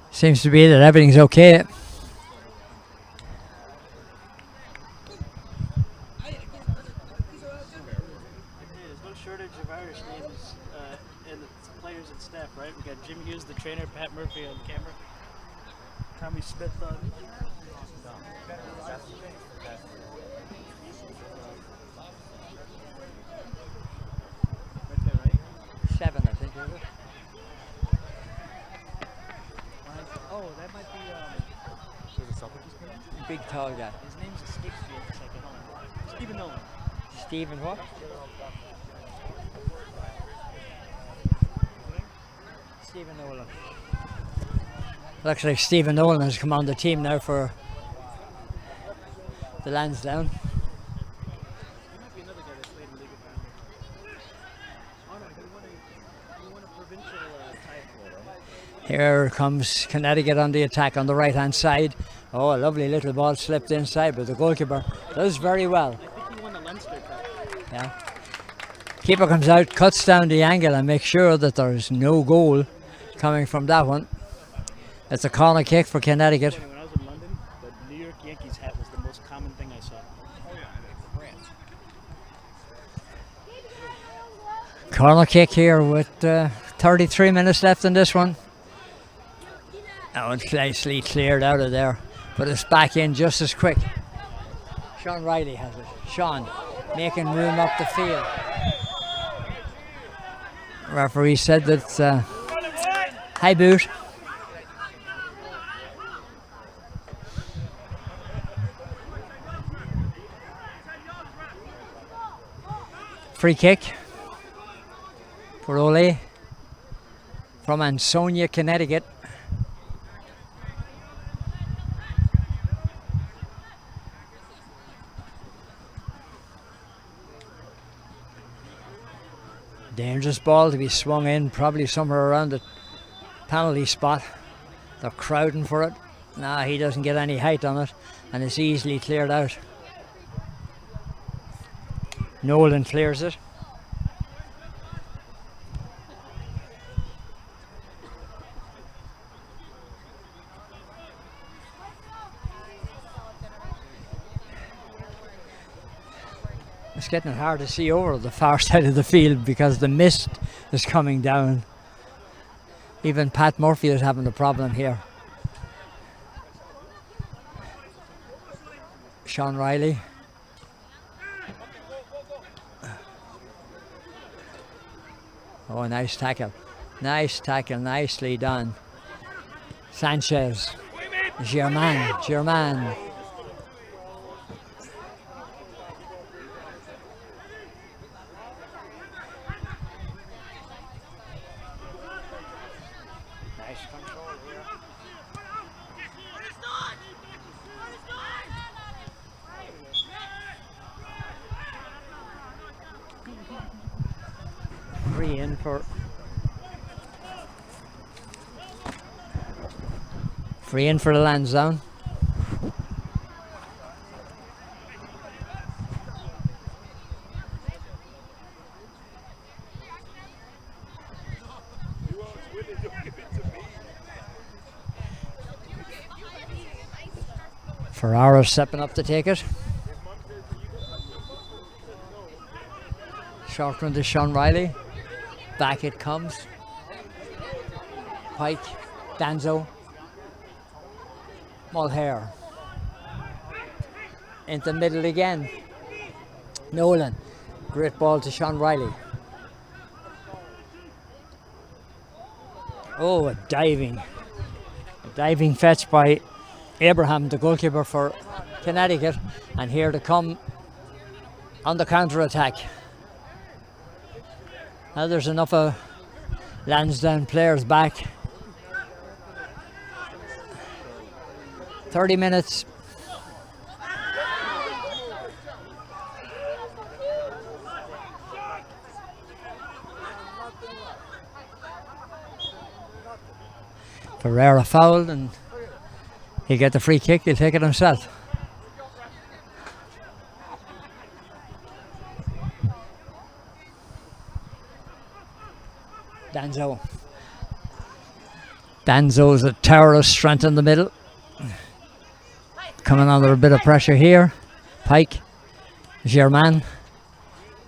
S10: Seems to be that everything's okay.
S11: There's no shortage of Irish names in the players and staff, right? We got Jim Hughes, the trainer, Pat Murphy on camera, Tommy Smith on. Right there, right?
S10: 7, I think, is it?
S11: Oh, that might be.
S10: Big tall guy.
S11: His name's escapes me at the second. Hold on. Stephen Nolan.
S10: Stephen what? Stephen Nolan. Looks like Stephen Nolan has come on the team now for the Lansdowne. Here comes Connecticut on the attack on the right hand side. Oh, a lovely little ball slipped inside, but the goalkeeper does very well.
S11: I think he won the Leinster Cup.
S10: Yeah. Keeper comes out, cuts down the angle and makes sure that there's no goal coming from that one. It's a corner kick for Connecticut.
S11: When I was in London, the New York Yankees hat was the most common thing I saw.
S10: Corner kick here with 33 minutes left in this one. That one's nicely cleared out of there, but it's back in just as quick. Sean Riley has it. Sean making room up the field. Referee said that high boot. Free kick for Ole from Ansonia, Connecticut. Dangerous ball to be swung in, probably somewhere around the penalty spot. They're crowding for it. Nah, he doesn't get any height on it, and it's easily cleared out. Nolan clears it. It's getting hard to see over the far side of the field because the mist is coming down. Even Pat Murphy is having a problem here. Sean Riley. Oh, nice tackle. Nice tackle, nicely done. Sanchez. German. Free in for the Lansdowne. Ferrara stepping up to take it. Short run to Sean Riley. Back it comes. Pike, Danzo, Mulhare. Into the middle again. Nolan. Great ball to Sean Riley. Oh, a diving fetch by Abraham, the goalkeeper for Connecticut, and here to come on the counter-attack. Now there's enough of Lansdowne players back. 30 minutes. Ferreira fouled and he'll get the free kick, he'll take it himself. Danzo's a tower of strength in the middle. Coming under a bit of pressure here. Pike, German.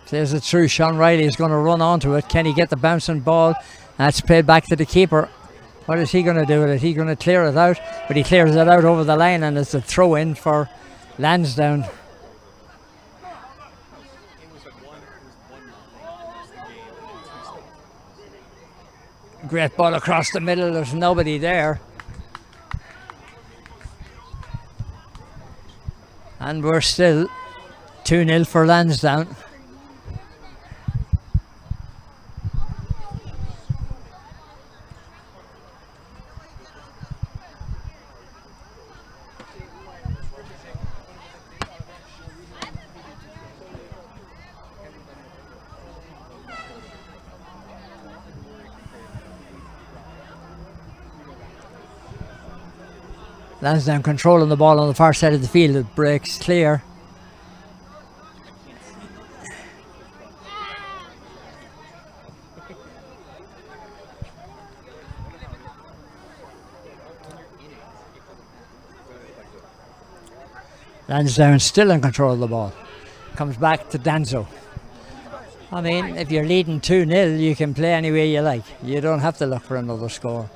S10: Says it through. Sean Riley is going to run onto it. Can he get the bouncing ball? That's played back to the keeper. What is he going to do with it? He's going to clear it out, but he clears it out over the line and it's a throw in for Lansdowne. Great ball across the middle, there's nobody there. And we're still 2-0 for Lansdowne. Lansdowne controlling the ball on the far side of the field. It breaks clear. Lansdowne still in control of the ball. Comes back to Danzo. I mean, if you're leading 2-0, you can play any way you like. You don't have to look for another score.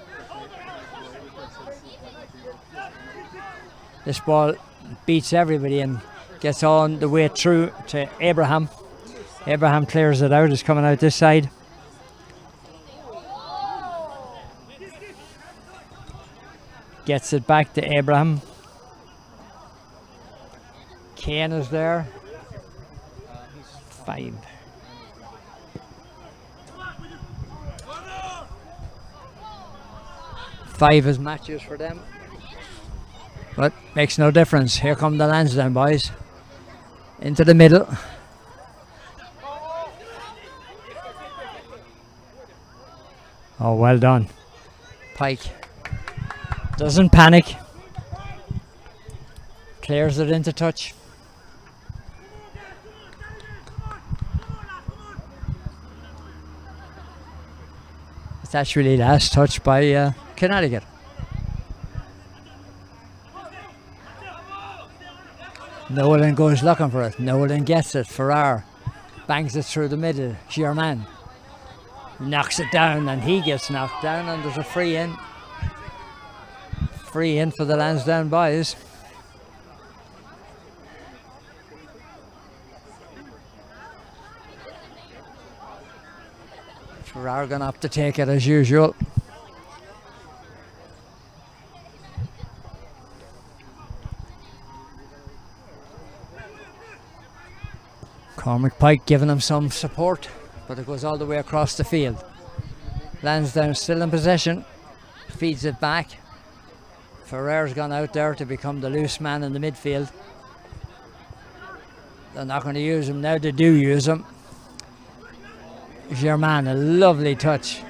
S10: This ball beats everybody and gets on the way through to Abraham. Abraham clears it out, is coming out this side. Gets it back to Abraham. Kane is there. 5. Five is matches for them. But makes no difference. Here come the Lansdowne boys. Into the middle. Oh, well done. Pike doesn't panic. Clears it into touch. It's actually last touch by Connecticut. Nolan goes looking for it. Nolan gets it. Farrar bangs it through the middle. German knocks it down, and he gets knocked down, and there's a free in. Free in for the Lansdowne boys. Farrar going to have to take it as usual. Cormac Pike giving him some support, but it goes all the way across the field. Lansdowne still in possession, feeds it back. Ferrer's gone out there to become the loose man in the midfield. They're not going to use him now, they do use him. German, a lovely touch.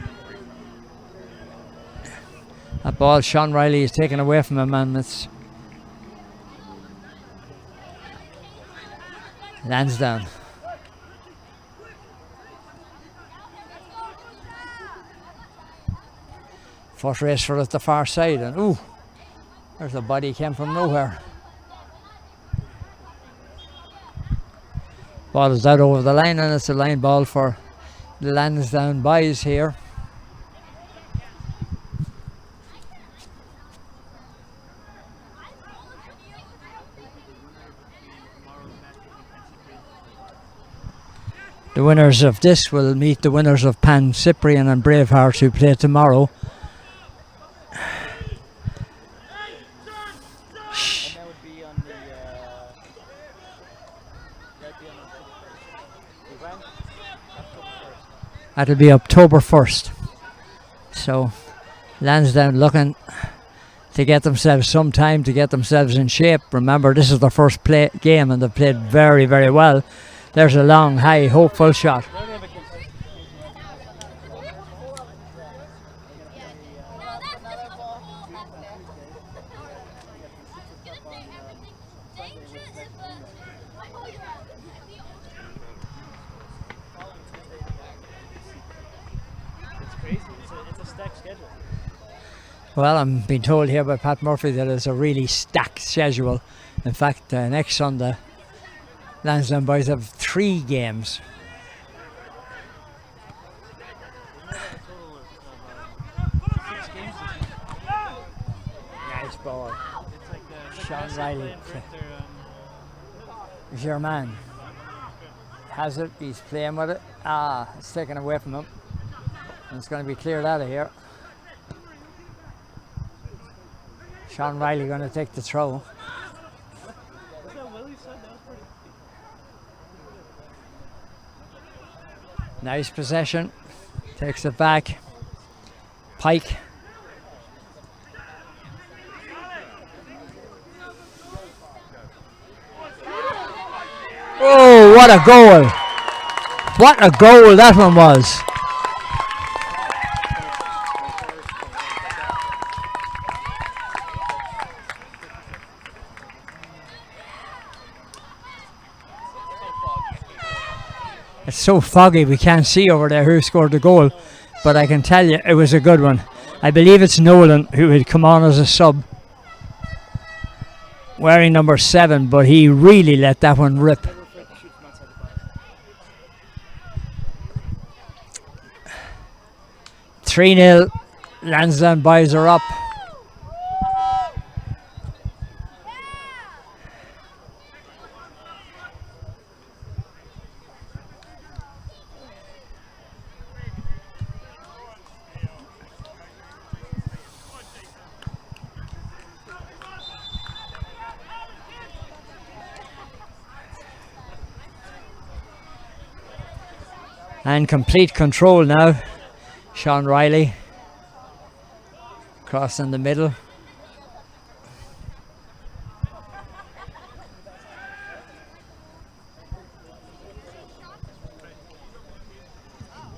S10: That ball, Sean Riley is taken away from him, and it's Lansdowne. First race for it at the far side, and ooh, there's a body came from nowhere. Ball is out over the line, and it's a line ball for the Lansdowne boys here. The winners of this will meet the winners of Pan Cyprian and Braveheart, who play tomorrow. That'll be October 1st. So Lansdowne looking to get themselves some time to get themselves in shape. Remember, this is their first game, and they've played very, very well. There's a long, high, hopeful shot. Well, I'm being told here by Pat Murphy that it's a really stacked schedule. In fact, next Sunday, Lansdowne boys have 3 games. Nice ball. Sean Riley. German has it, he's playing with it. It's taken away from him. And it's going to be cleared out of here. Sean Riley going to take the throw. Nice possession. Takes it back. Pike. Oh, what a goal! What a goal that one was! It's so foggy we can't see over there who scored the goal, but I can tell you it was a good one. I believe it's Nolan who had come on as a sub, wearing number 7, but he really let that one rip. "3-0, Lansdowne boys are up." And complete control now. Sean Riley crossing the middle.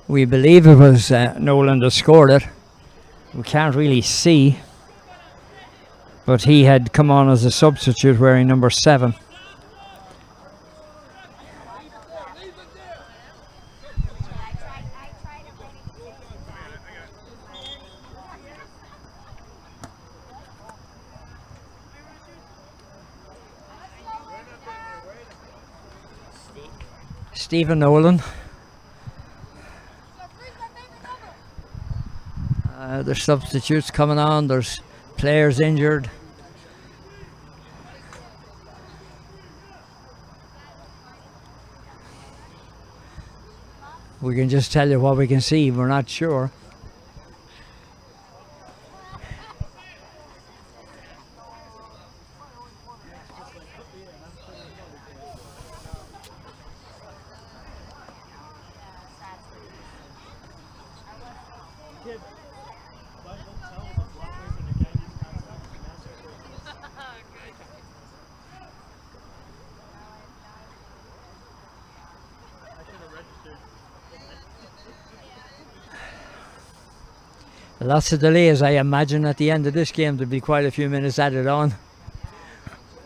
S10: We believe it was Nolan that scored it. We can't really see, but he had come on as a substitute wearing number 7. Stephen Nolan. There's substitutes coming on. There's players injured. We can just tell you what we can see. We're not sure. Lots of delays. I imagine at the end of this game there'll be quite a few minutes added on.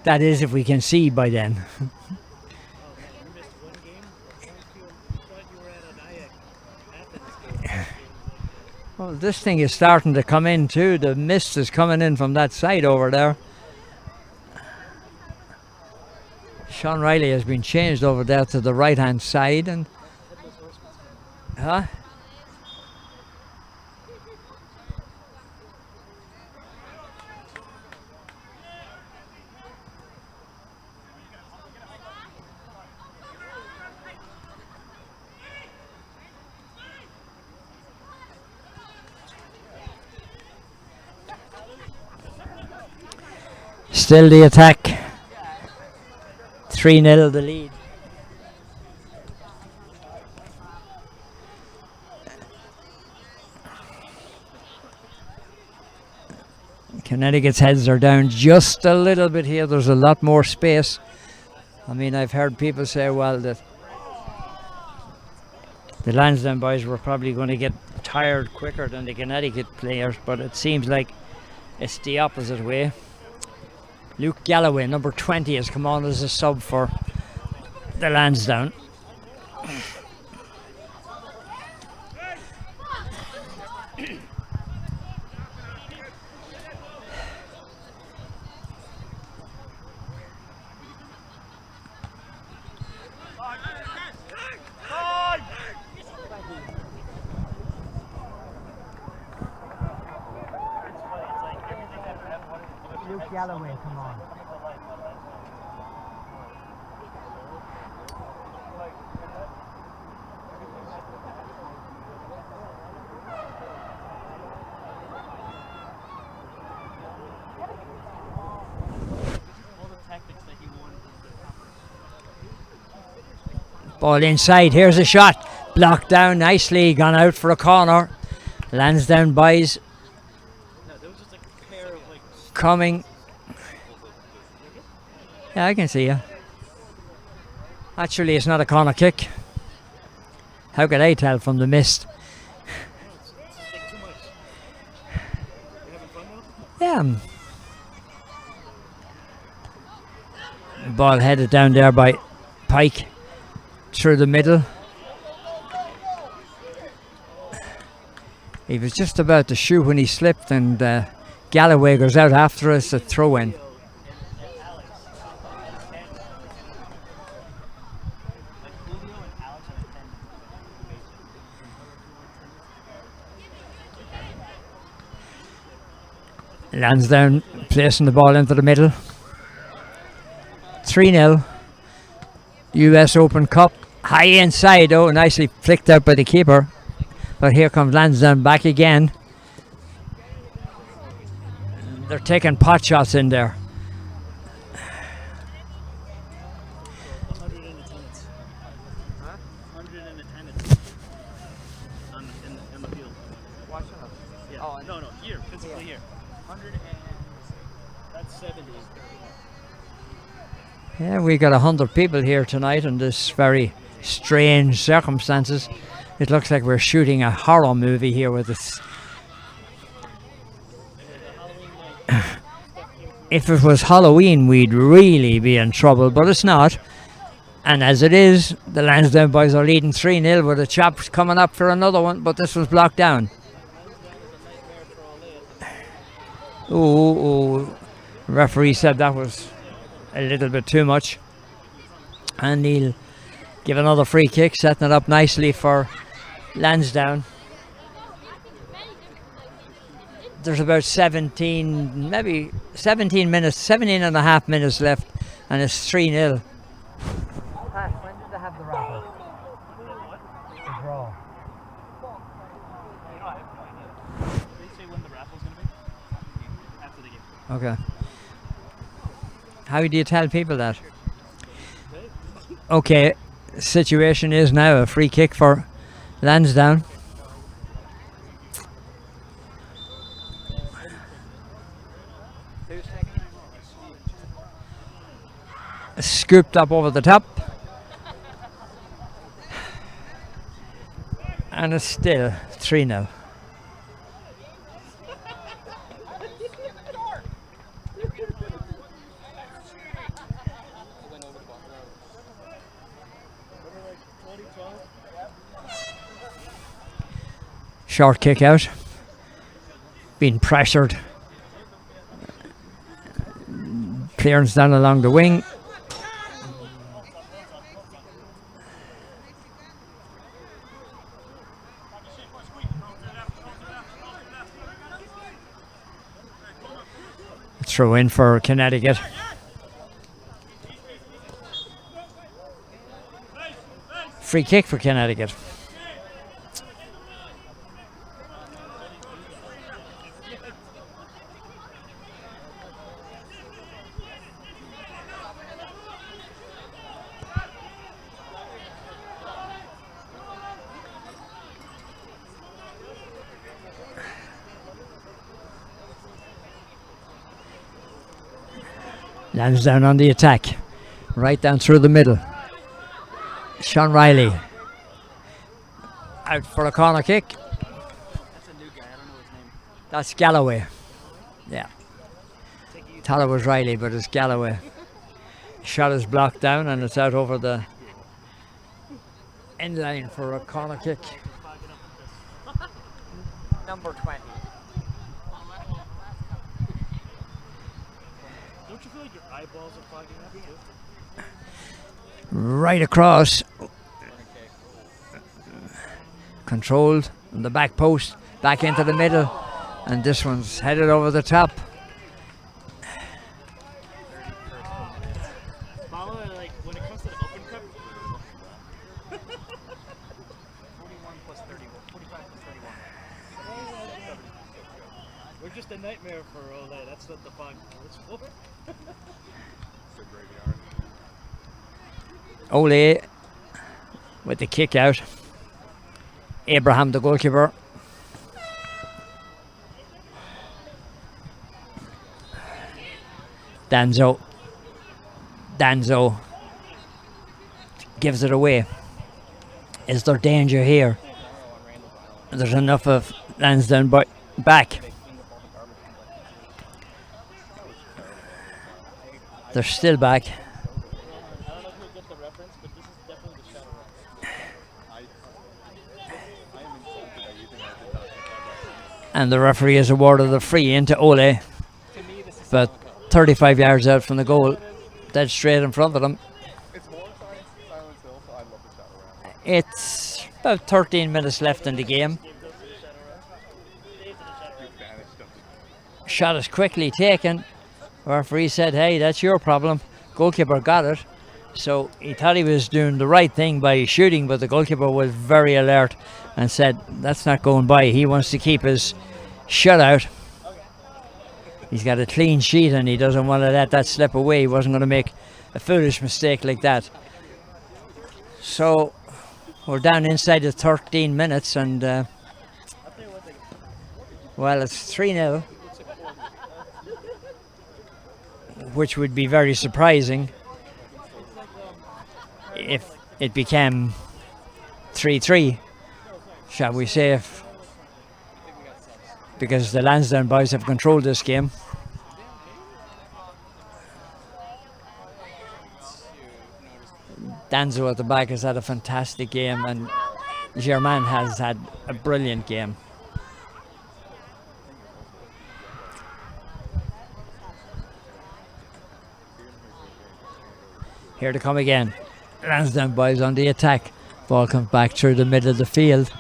S10: That is, if we can see by then. Well, this thing is starting to come in too. The mist is coming in from that side over there. Sean Riley has been changed over there to the right hand side, and still the attack. 3-0 the lead. Connecticut's heads are down just a little bit here. There's a lot more space. I mean, I've heard people say, well, that the Lansdowne boys were probably going to get tired quicker than the Connecticut players, but it seems like it's the opposite way. Luke Galloway, number 20, has come on as a sub for the Lansdowne. Luke Galloway, come on. Ball inside, here's a shot. Blocked down nicely, gone out for a corner. Lansdowne boys coming. Yeah, I can see you. Actually, it's not a corner kick. How could I tell from the mist? Yeah. Ball headed down there by Pike through the middle. He was just about to shoot when he slipped, and Galloway goes out after us, a throw in. Lansdowne placing the ball into the middle. 3-0. US Open Cup. High inside, oh, nicely flicked out by the keeper. But here comes Lansdowne back again. They're taking pot shots in there. Yeah, we got 100 people here tonight in this very strange circumstances. It looks like we're shooting a horror movie here with this. If it was Halloween, we'd really be in trouble, but it's not. And as it is, the Lansdowne boys are leading 3-0 with a chap coming up for another one, but this was blocked down. Oh, referee said that was a little bit too much, and he'll Give another free kick, setting it up nicely for Lansdowne. There's about 17 minutes, 17 and a half minutes left, and it's 3-0. When did they have the raffle? The draw.
S11: They say when the raffle's going to be after the game.
S10: Okay. How do you tell people that? Okay, situation is now a free kick for Lansdowne. Scooped up over the top. And it's still 3-0. Short kick out. Being pressured. Clearance down along the wing. Throw in for Connecticut. Free kick for Connecticut. Lansdowne on the attack, right down through the middle. Sean Riley out for a corner kick.
S11: That's a new guy, I don't know his name.
S10: That's Galloway. Yeah. Thought it was Riley, but it's Galloway. Shot is blocked down and it's out over the end line for a corner kick. Number 20.
S11: Don't you feel like your eyeballs are fogging up too?
S10: Right across. Controlled on the back post, back into the middle, and this one's headed over the top.
S11: Bala, like when it comes to the Open Cup, 41 plus 31, 45 plus 31. We're just a nightmare for Ole. That's what the fog is for.
S10: Ole with the kick out. Abraham, the goalkeeper. Danzo gives it away. Is there danger here? There's enough of Lansdowne back. They're still back. And the referee has awarded a free into Ole, but 35 yards out from the goal, dead straight in front of them. It's about 13 minutes left in the game. Shot is quickly taken. The referee said, hey, that's your problem. Goalkeeper got it. So he thought he was doing the right thing by shooting, but the goalkeeper was very alert and said, that's not going by. He wants to keep his shutout. He's got a clean sheet and he doesn't want to let that slip away. He wasn't going to make a foolish mistake like that. So we're down inside the 13 minutes and well, it's 3-0, which would be very surprising if it became 3-3, shall we say, because the Lansdowne boys have controlled this game. Danzo at the back has had a fantastic game and Germain has had a brilliant game. Here to come again. Lansdowne boys on the attack. Ball comes back through the middle of the field.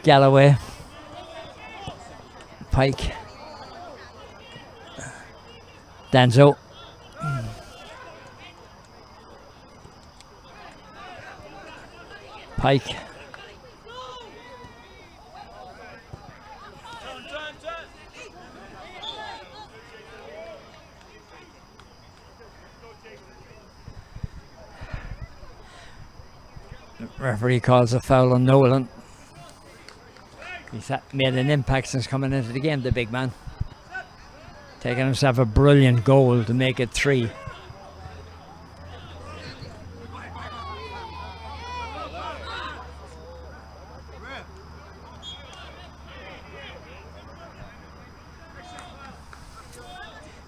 S10: Galloway. Pike. Danzo. Pike. Referee calls a foul on Nolan. He's made an impact since coming into the game, the big man. Taking himself a brilliant goal to make it 3.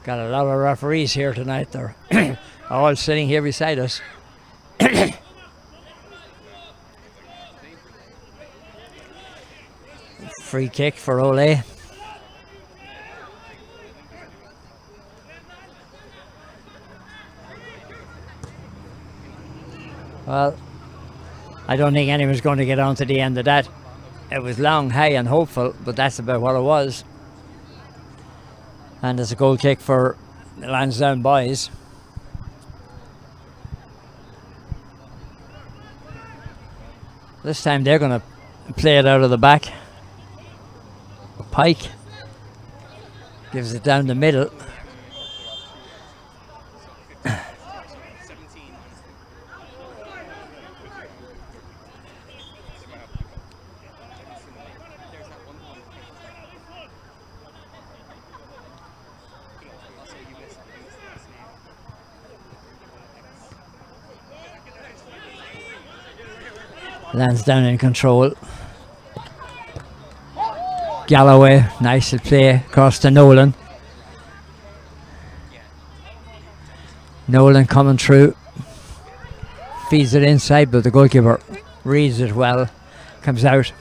S10: Got a lot of referees here tonight. They're all sitting here beside us. Free kick for Ole. Well, I don't think anyone's going to get on to the end of that. It was long, high and hopeful, but that's about what it was. And it's a goal kick for the Lansdowne boys. This time they're going to play it out of the back. Pike gives it down the middle. Lansdowne in control. Galloway, nice play across to Nolan. Nolan coming through. Feeds it inside, but the goalkeeper reads it well. Comes out.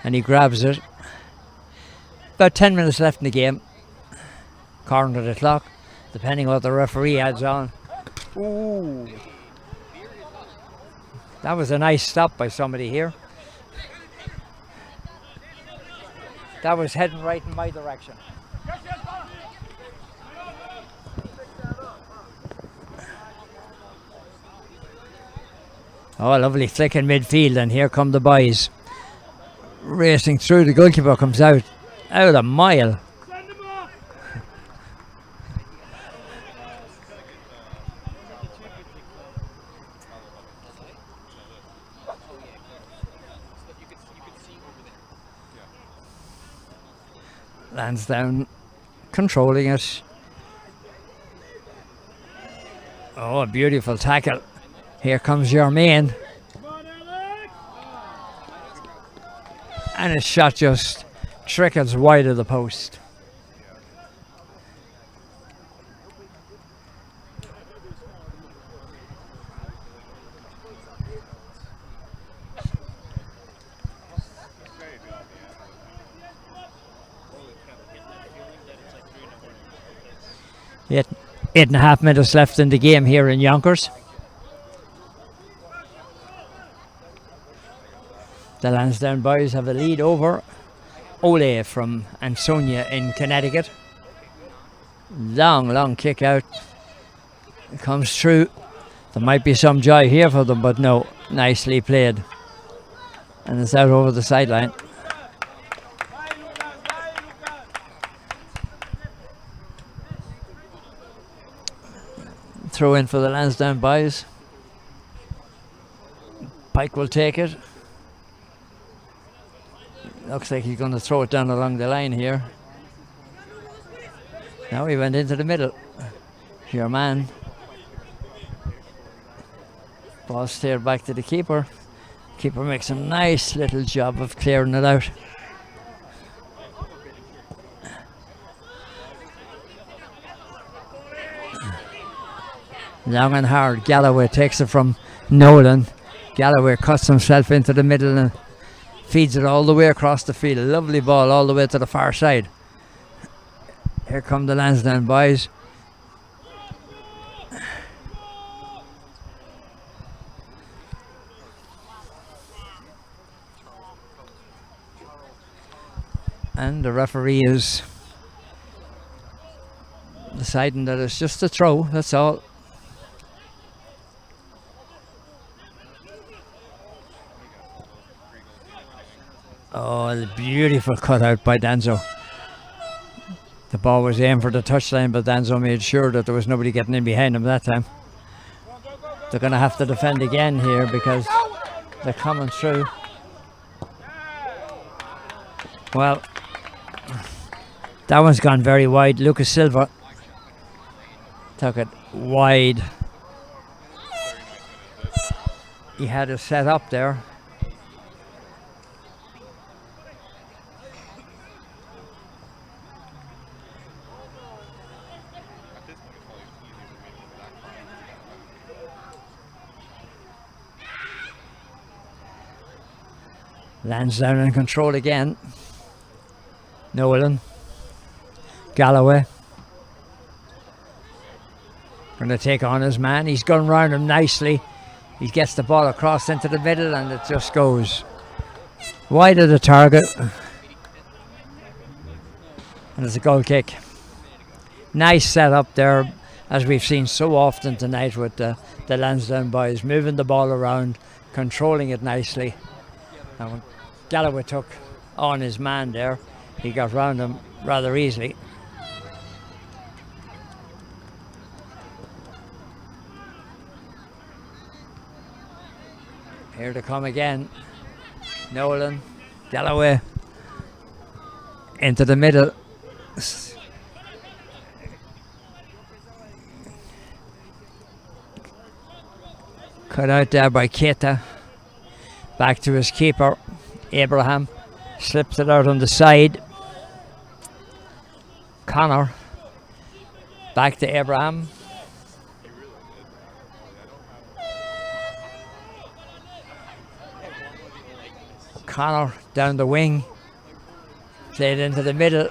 S10: And he grabs it. About 10 minutes left in the game. Corner to the clock, depending what the referee adds on. Ooh. That was a nice stop by somebody here. That was heading right in my direction. Oh, a lovely flick in midfield, and here come the boys. Racing through, the goalkeeper comes out a mile. Lansdowne controlling it. Oh, a beautiful tackle. Here comes Germain. And his shot just trickles wide of the post. Eight and a half minutes left in the game here in Yonkers. The Lansdowne boys have a lead over Ole from Ansonia in Connecticut. Long kick out. It comes through. There might be some joy here for them, but no. Nicely played. And it's out over the sideline. Throw in for the Lansdowne boys. Pike will take it. Looks like he's going to throw it down along the line here. Now he went into the middle. Your man. Ball steered back to the keeper. Keeper makes a nice little job of clearing it out. Long and hard. Galloway takes it from Nolan. Galloway cuts himself into the middle and feeds it all the way across the field. Lovely ball all the way to the far side. Here come the Lansdowne boys. And the referee is deciding that it's just a throw, that's all. Oh, the beautiful cutout by Danzo. The ball was aimed for the touchline, but Danzo made sure that there was nobody getting in behind him that time. They're going to have to defend again here because they're coming through. Well, that one's gone very wide. Lucas Silva took it wide. He had it set up there. Lansdowne in control again. Nolan. Galloway. Going to take on his man. He's gone round him nicely. He gets the ball across into the middle and it just goes wide of the target. And it's a goal kick. Nice setup there, as we've seen so often tonight with the Lansdowne boys, moving the ball around, controlling it nicely. And when Galloway took on his man there, he got round him rather easily. Here to come again. Nolan, Galloway into the middle. Cut out there by Keita. Back to his keeper, Abraham. Slips it out on the side. Connor. Back to Abraham. Connor down the wing. Played into the middle.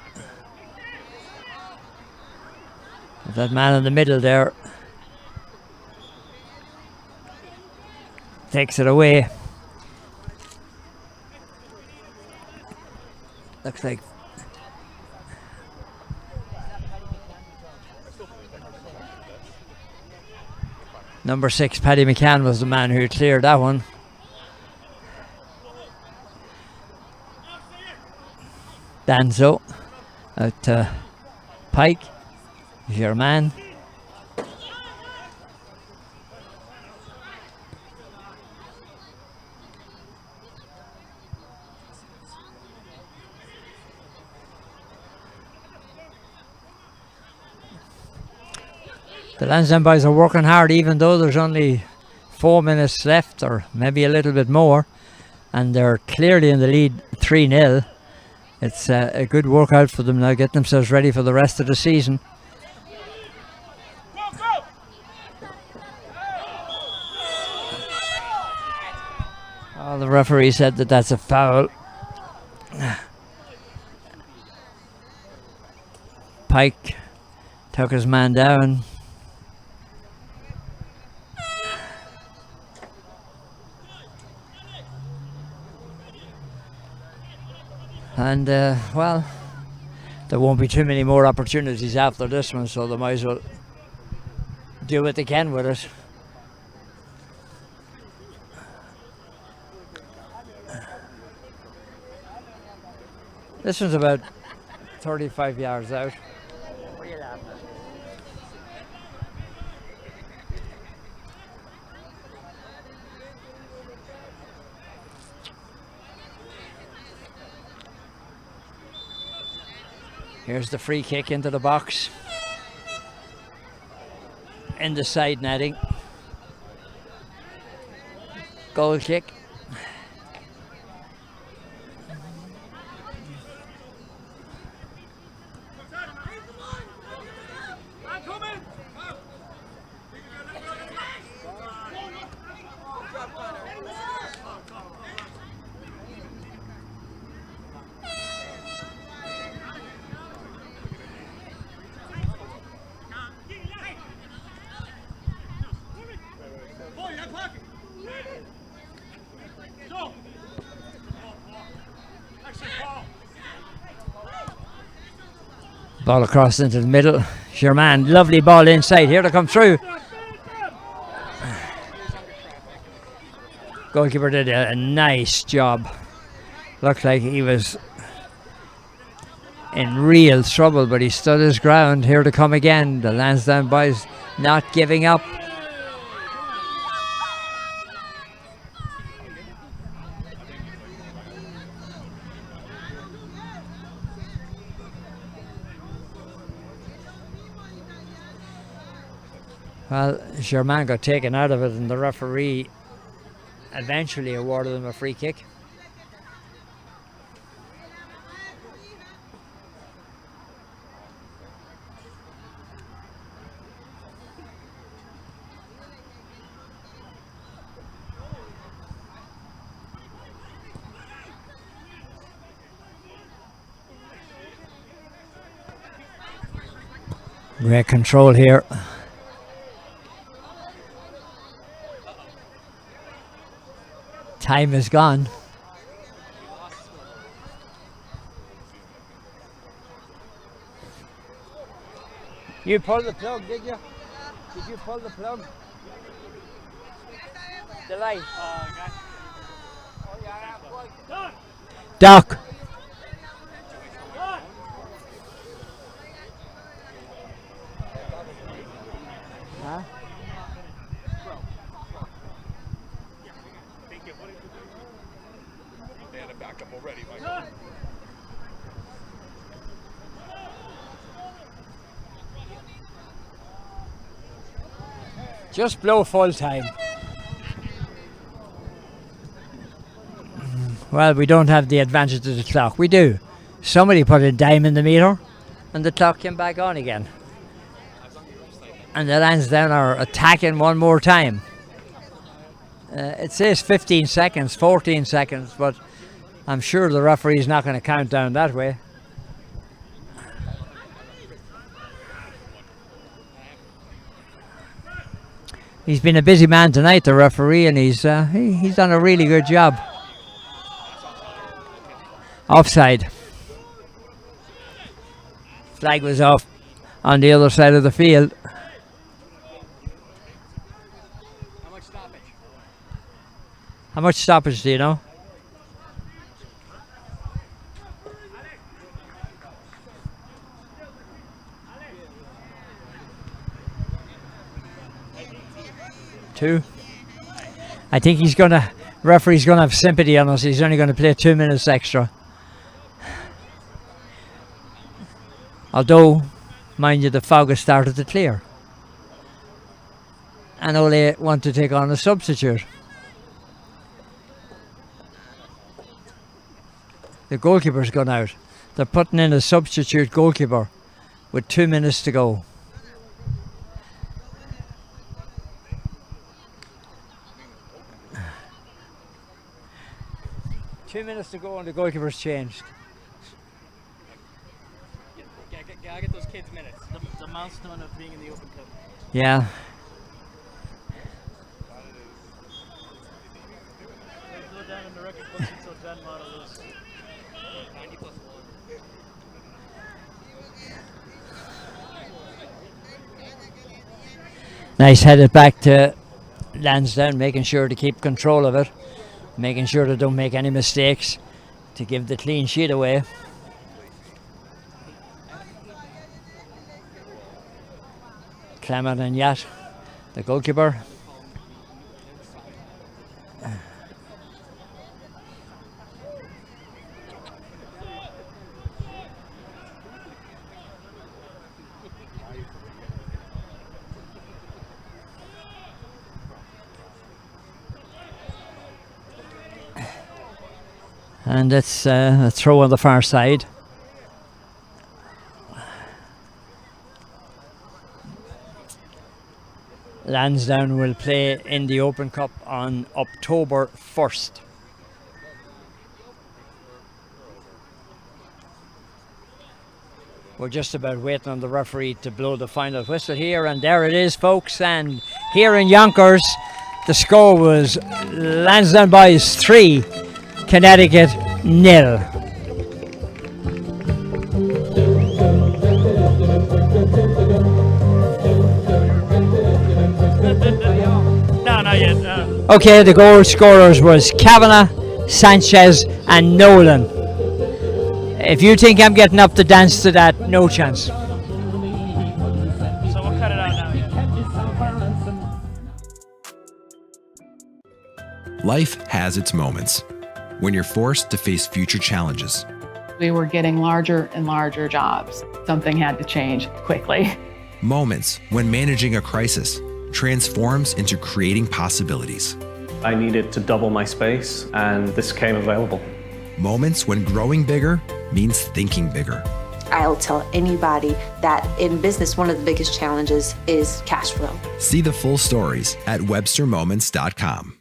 S10: That man in the middle there takes it away. Looks like number 6, Paddy McCann, was the man who cleared that one. Danzo out to Pike. Is your man. The Lansdowne boys are working hard, even though there's only 4 minutes left, or maybe a little bit more, and they're clearly in the lead 3-0. It's a good workout for them now, get themselves ready for the rest of the season. Oh, the referee said that that's a foul. Pike took his man down. And well, there won't be too many more opportunities after this one, so they might as well do what they can with it. This one's about 35 yards out. Here's the free kick into the box. In the side netting. Goal kick. Ball across into the middle. Germain, lovely ball inside. Here to come through. Goalkeeper did a nice job. Looked like he was in real trouble, but he stood his ground. Here to come again. The Lansdowne boys not giving up. Well, Germain got taken out of it, and the referee eventually awarded him a free kick. Great control here. Time is gone. You pulled the plug, did you? Did you pull the plug? The light. Doc. Huh?
S13: They had a backup already, Michael.
S10: Just blow full time. Well, we don't have the advantage of the clock. We do. Somebody put a dime in the meter and the clock came back on again. And the Lansdowne are attacking one more time. It says 15 seconds, 14 seconds, but I'm sure the referee's not going to count down that way. He's been a busy man tonight, the referee, and he's done a really good job. Offside. Flag was off on the other side of the field. How much stoppage do you know? Two. I think referee's gonna have sympathy on us. He's only gonna play 2 minutes extra. Although, mind you, the fog has started to clear. And Ole want to take on a substitute. The goalkeeper's gone out. They're putting in a substitute goalkeeper with 2 minutes to go. Two minutes to go and the goalkeeper's changed.
S11: Gotta get those kids minutes. The milestone of being in the Open Cup.
S10: Yeah.
S11: Go down in the record books until John Model is 90+1.
S10: Nice headed back to Lansdowne, making sure to keep control of it, making sure they don't make any mistakes to give the clean sheet away. Clement and Yat, the goalkeeper. And it's a throw on the far side. Lansdowne will play in the Open Cup on October 1st. We're just about waiting on the referee to blow the final whistle here, and there it is, folks. And here in Yonkers, the score was Lansdowne Boys 3, Connecticut 0. Okay, the goal scorers was Kavanagh, Sanchez and Nolan. If you think I'm getting up to dance to that, no chance.
S11: So we'll cut it out now.
S1: Life has its moments when you're forced to face future challenges.
S2: We were getting larger and larger jobs. Something had to change quickly.
S1: Moments when managing a crisis transforms into creating possibilities.
S3: I needed to double my space, and this came available.
S1: Moments when growing bigger means thinking bigger.
S4: I'll tell anybody that in business, one of the biggest challenges is cash flow.
S1: See the full stories at webstermoments.com.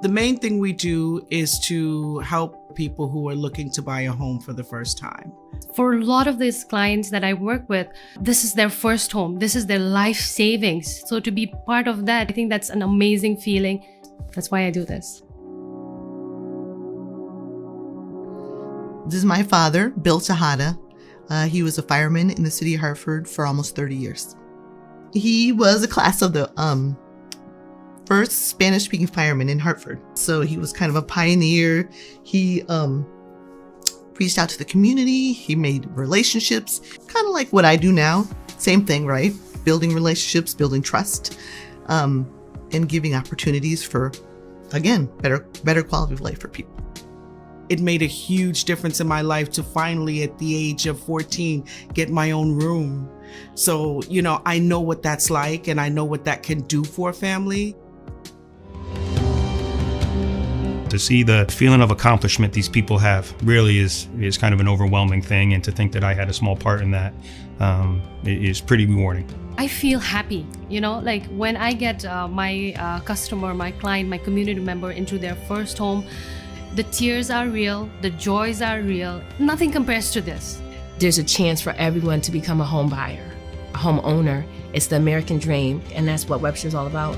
S5: The main thing we do is to help people who are looking to buy a home for the first time.
S6: For a lot of these clients that I work with, this is their first home. This is their life savings. So to be part of that, I think that's an amazing feeling. That's why I do this.
S7: This is my father, Bill Tejada. He was a fireman in the city of Hartford for almost 30 years. He was a class of the first Spanish-speaking fireman in Hartford. So he was kind of a pioneer. He reached out to the community. He made relationships, kind of like what I do now. Same thing, right? Building relationships, building trust, and giving opportunities for, again, better quality of life for people.
S5: It made a huge difference in my life to finally, at the age of 14, get my own room. So, I know what that's like, and I know what that can do for a family.
S8: To see the feeling of accomplishment these people have really is kind of an overwhelming thing, and to think that I had a small part in that is pretty rewarding.
S6: I feel happy, like when I get my customer, my client, my community member into their first home, the tears are real, the joys are real. Nothing compares to this.
S9: There's a chance for everyone to become a home buyer, a home owner. It's the American dream, and that's what Webster's all about.